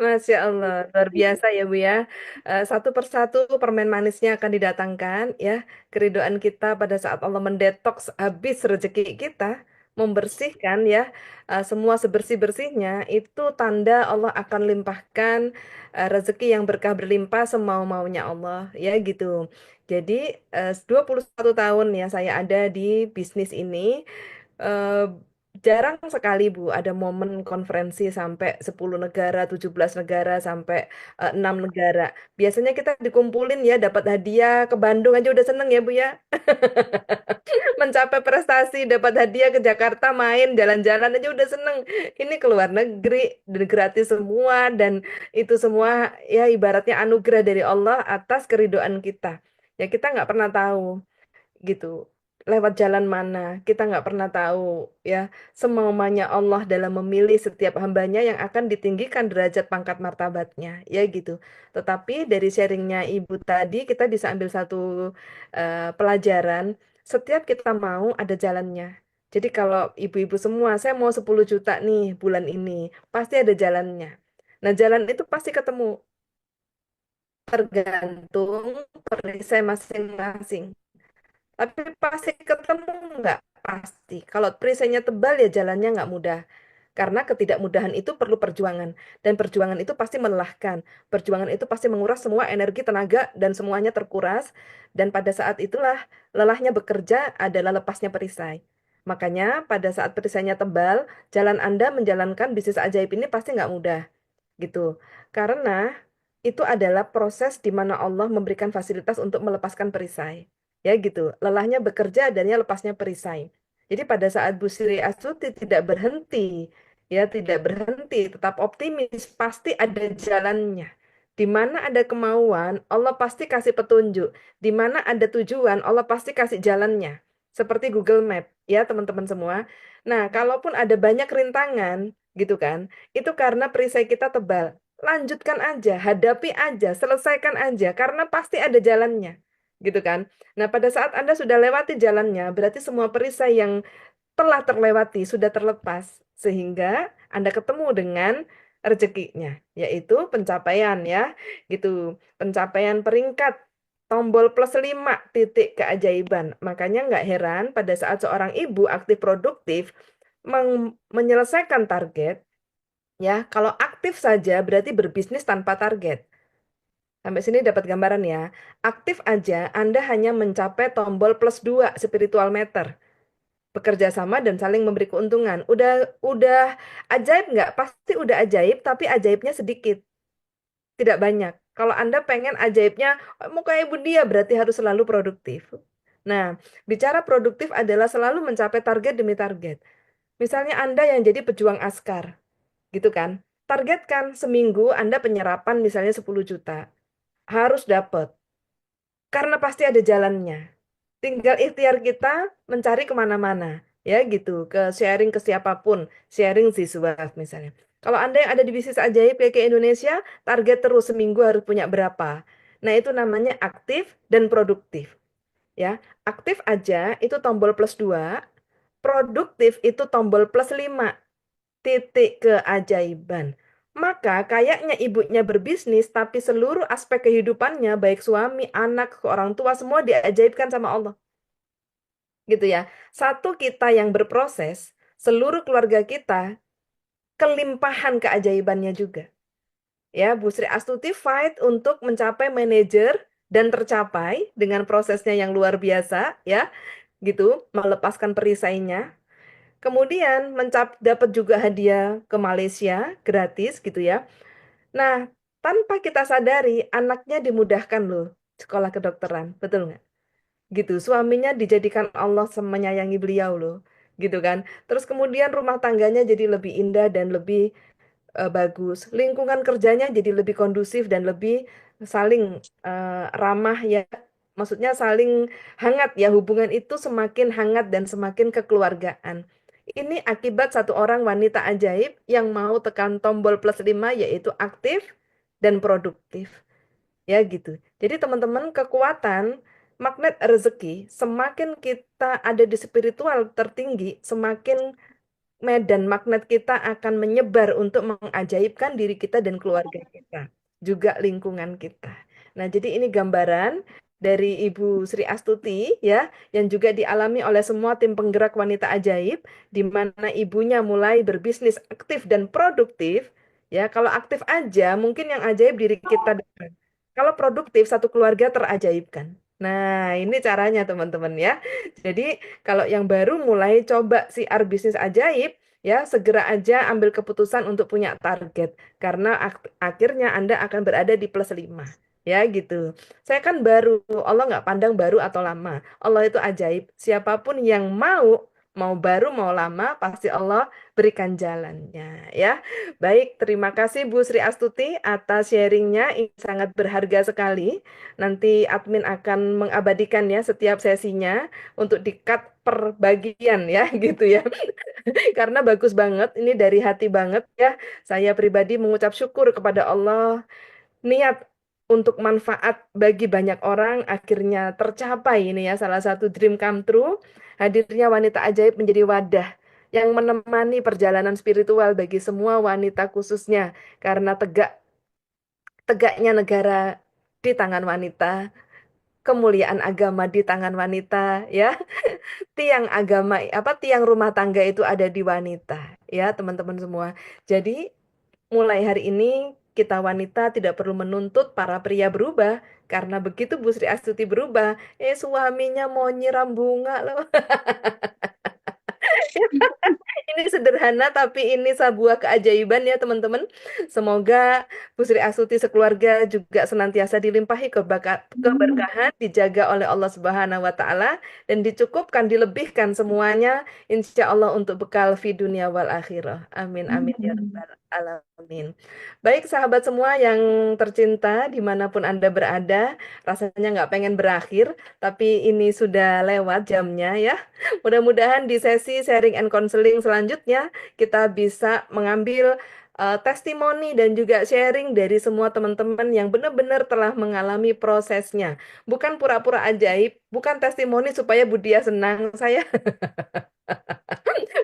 Masya Allah, luar biasa ya Bu ya. Satu persatu permen manisnya akan didatangkan ya. Keridoan kita pada saat Allah mendetoks habis rezeki kita, membersihkan ya semua sebersih-bersihnya, itu tanda Allah akan limpahkan rezeki yang berkah berlimpah semau-maunya Allah ya gitu. Jadi 21 tahun ya saya ada di bisnis ini. eh, Jarang sekali Bu ada momen konferensi sampai 10 negara, 17 negara, sampai 6 negara. Biasanya kita dikumpulin ya, dapat hadiah ke Bandung aja udah seneng ya Bu ya. Mencapai prestasi, dapat hadiah ke Jakarta, main, jalan-jalan aja udah seneng. Ini ke luar negeri, dan gratis semua, dan itu semua ya ibaratnya anugerah dari Allah atas keridoan kita. Ya kita nggak pernah tahu gitu lewat jalan mana, kita nggak pernah tahu ya semaunya Allah dalam memilih setiap hambanya yang akan ditinggikan derajat pangkat martabatnya ya gitu. Tetapi dari sharingnya ibu tadi kita bisa ambil satu pelajaran, setiap kita mau ada jalannya. Jadi kalau ibu-ibu semua saya mau 10 juta nih bulan ini, pasti ada jalannya. Nah jalan itu pasti ketemu, tergantung perisai masing-masing. Tapi pasti ketemu nggak? Pasti. Kalau perisainya tebal ya jalannya nggak mudah. Karena ketidakmudahan itu perlu perjuangan. Dan perjuangan itu pasti melelahkan. Perjuangan itu pasti menguras semua energi, tenaga, dan semuanya terkuras. Dan pada saat itulah lelahnya bekerja adalah lepasnya perisai. Makanya pada saat perisainya tebal, jalan Anda menjalankan bisnis ajaib ini pasti nggak mudah. Gitu. Karena itu adalah proses di mana Allah memberikan fasilitas untuk melepaskan perisai. Ya gitu, lelahnya bekerja adanya lepasnya perisai. Jadi pada saat Bu Sri Astuti tidak berhenti, ya tidak berhenti, tetap optimis, pasti ada jalannya. Di mana ada kemauan, Allah pasti kasih petunjuk. Di mana ada tujuan, Allah pasti kasih jalannya. Seperti Google Map, ya teman-teman semua. Nah, kalaupun ada banyak rintangan, gitu kan, itu karena perisai kita tebal. Lanjutkan aja, hadapi aja, selesaikan aja, karena pasti ada jalannya. Gitu kan. Nah, pada saat Anda sudah lewati jalannya, berarti semua perisai yang telah terlewati sudah terlepas. Sehingga Anda ketemu dengan rezekinya, yaitu pencapaian ya. Gitu. Pencapaian peringkat tombol +5 titik keajaiban. Makanya nggak heran pada saat seorang ibu aktif produktif menyelesaikan target, ya, kalau aktif saja berarti berbisnis tanpa target. Sampai sini dapat gambaran ya. Aktif aja, Anda hanya mencapai tombol +2 spiritual meter. Bekerja sama dan saling memberi keuntungan. Udah ajaib nggak? Pasti udah ajaib, tapi ajaibnya sedikit. Tidak banyak. Kalau Anda pengen ajaibnya, "Oh, mau kayak ibu dia, berarti harus selalu produktif." Nah, bicara produktif adalah selalu mencapai target demi target. Misalnya Anda yang jadi pejuang askar, gitu kan? targetkan seminggu Anda penyerapan misalnya 10 juta. Harus dapat. Karena pasti ada jalannya. Tinggal ikhtiar kita mencari kemana-mana. Ya gitu, ke sharing ke siapapun. Sharing siswa misalnya. Kalau Anda yang ada di bisnis ajaib kayak ke Indonesia, target terus seminggu harus punya berapa. Nah itu namanya aktif dan produktif. Ya, aktif aja itu tombol +2, produktif itu tombol +5. Titik keajaiban. Maka kayaknya ibunya berbisnis, tapi seluruh aspek kehidupannya, baik suami, anak, orang tua, semua diajaibkan sama Allah. Gitu ya. Satu kita yang berproses, seluruh keluarga kita, kelimpahan keajaibannya juga. Ya, Bu Sri Astuti fight untuk mencapai manajer dan tercapai dengan prosesnya yang luar biasa, ya, gitu, melepaskan perisainya. Kemudian dapat juga hadiah ke Malaysia gratis gitu ya. Nah, tanpa kita sadari anaknya dimudahkan loh sekolah kedokteran, betul nggak? Gitu, suaminya dijadikan Allah menyayangi beliau loh, gitu kan. Terus kemudian rumah tangganya jadi lebih indah dan lebih bagus. Lingkungan kerjanya jadi lebih kondusif dan lebih saling ramah ya. Maksudnya saling hangat ya, hubungan itu semakin hangat dan semakin kekeluargaan. Ini akibat satu orang wanita ajaib yang mau tekan tombol +5 yaitu aktif dan produktif. Ya gitu. Jadi teman-teman kekuatan magnet rezeki semakin kita ada di spiritual tertinggi, semakin medan magnet kita akan menyebar untuk mengajaibkan diri kita dan keluarga kita, juga lingkungan kita. Nah, jadi ini gambaran dari Ibu Sri Astuti ya, yang juga dialami oleh semua tim penggerak wanita ajaib, di mana ibunya mulai berbisnis aktif dan produktif. Ya, kalau aktif aja, mungkin yang ajaib diri kita. Kalau produktif, satu keluarga terajaibkan. Nah, ini caranya teman-teman ya. Jadi kalau yang baru mulai coba siar bisnis ajaib, ya segera aja ambil keputusan untuk punya target. Karena akhirnya Anda akan berada di +5. Ya gitu. Saya kan baru, Allah nggak pandang baru atau lama. Allah itu ajaib. Siapapun yang mau baru mau lama, pasti Allah berikan jalannya. Ya, baik. Terima kasih Bu Sri Astuti atas sharingnya. Ini sangat berharga sekali. Nanti admin akan mengabadikan ya setiap sesinya untuk di-cut per bagian ya gitu ya. Karena bagus banget, ini dari hati banget ya. Saya pribadi mengucap syukur kepada Allah, niat untuk manfaat bagi banyak orang akhirnya tercapai ini ya, salah satu dream come true. Hadirnya wanita ajaib menjadi wadah yang menemani perjalanan spiritual bagi semua wanita khususnya karena tegaknya negara di tangan wanita, kemuliaan agama di tangan wanita ya. Tiang agama tiang rumah tangga itu ada di wanita ya teman-teman semua. Jadi mulai hari ini kita wanita tidak perlu menuntut para pria berubah karena begitu Bu Sri Astuti berubah, suaminya mau nyiram bunga loh. Ini sederhana tapi ini sebuah keajaiban ya teman-teman. Semoga Bu Sri Astuti sekeluarga juga senantiasa dilimpahi keberkahan, dijaga oleh Allah Subhanahu wa taala dan dicukupkan, dilebihkan semuanya insya Allah untuk bekal fi dunia wal akhirah. Amin amin ya rabbal alamin. Baik sahabat semua yang tercinta dimanapun Anda berada, rasanya nggak pengen berakhir, tapi ini sudah lewat jamnya ya. Mudah-mudahan di sesi sharing and counseling selanjutnya kita bisa mengambil testimoni dan juga sharing dari semua teman-teman yang benar-benar telah mengalami prosesnya. Bukan pura-pura ajaib, bukan testimoni supaya Budia senang. Saya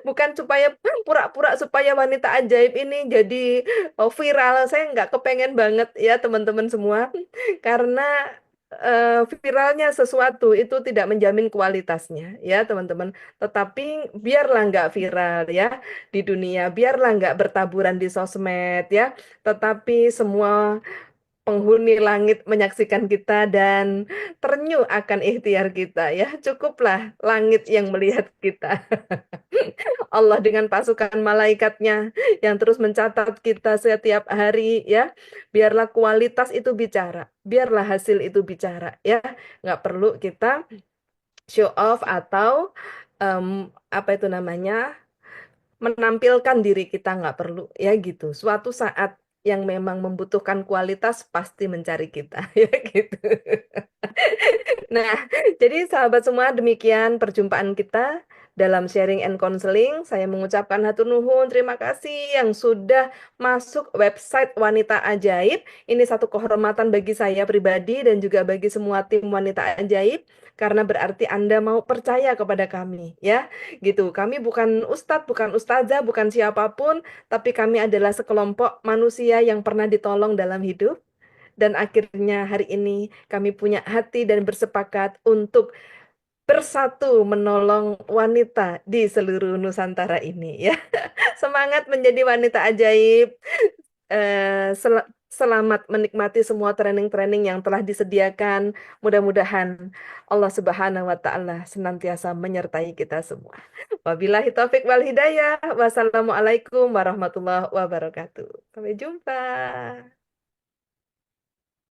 bukan supaya pura-pura supaya wanita ajaib ini jadi viral. Saya nggak kepengen banget ya teman-teman semua. Karena viralnya sesuatu itu tidak menjamin kualitasnya ya teman-teman. Tetapi biarlah nggak viral ya di dunia, biarlah nggak bertaburan di sosmed ya. Tetapi semua penghuni langit menyaksikan kita dan ternyuh akan ikhtiar kita ya. Cukuplah langit yang melihat kita. Allah dengan pasukan malaikatnya yang terus mencatat kita setiap hari ya. Biarlah kualitas itu bicara, biarlah hasil itu bicara ya. Nggak perlu kita show off atau apa itu namanya menampilkan diri kita, nggak perlu ya gitu. Suatu saat yang memang membutuhkan kualitas pasti mencari kita ya gitu. Nah, jadi sahabat semua, demikian perjumpaan kita dalam sharing and counseling. Saya mengucapkan hatur nuhun, terima kasih yang sudah masuk website Wanita Ajaib. Ini satu kehormatan bagi saya pribadi dan juga bagi semua tim Wanita Ajaib, karena berarti Anda mau percaya kepada kami, ya. Gitu. Kami bukan ustadz, bukan ustazah, bukan siapapun, tapi kami adalah sekelompok manusia yang pernah ditolong dalam hidup. Dan akhirnya hari ini kami punya hati dan bersepakat untuk bersatu menolong wanita di seluruh Nusantara ini ya. Semangat menjadi wanita ajaib. Selamat menikmati semua training-training yang telah disediakan. Mudah-mudahan Allah Subhanahu wa taala senantiasa menyertai kita semua. Wabillahi taufik wal hidayah. Wassalamualaikum warahmatullahi wabarakatuh. Sampai jumpa.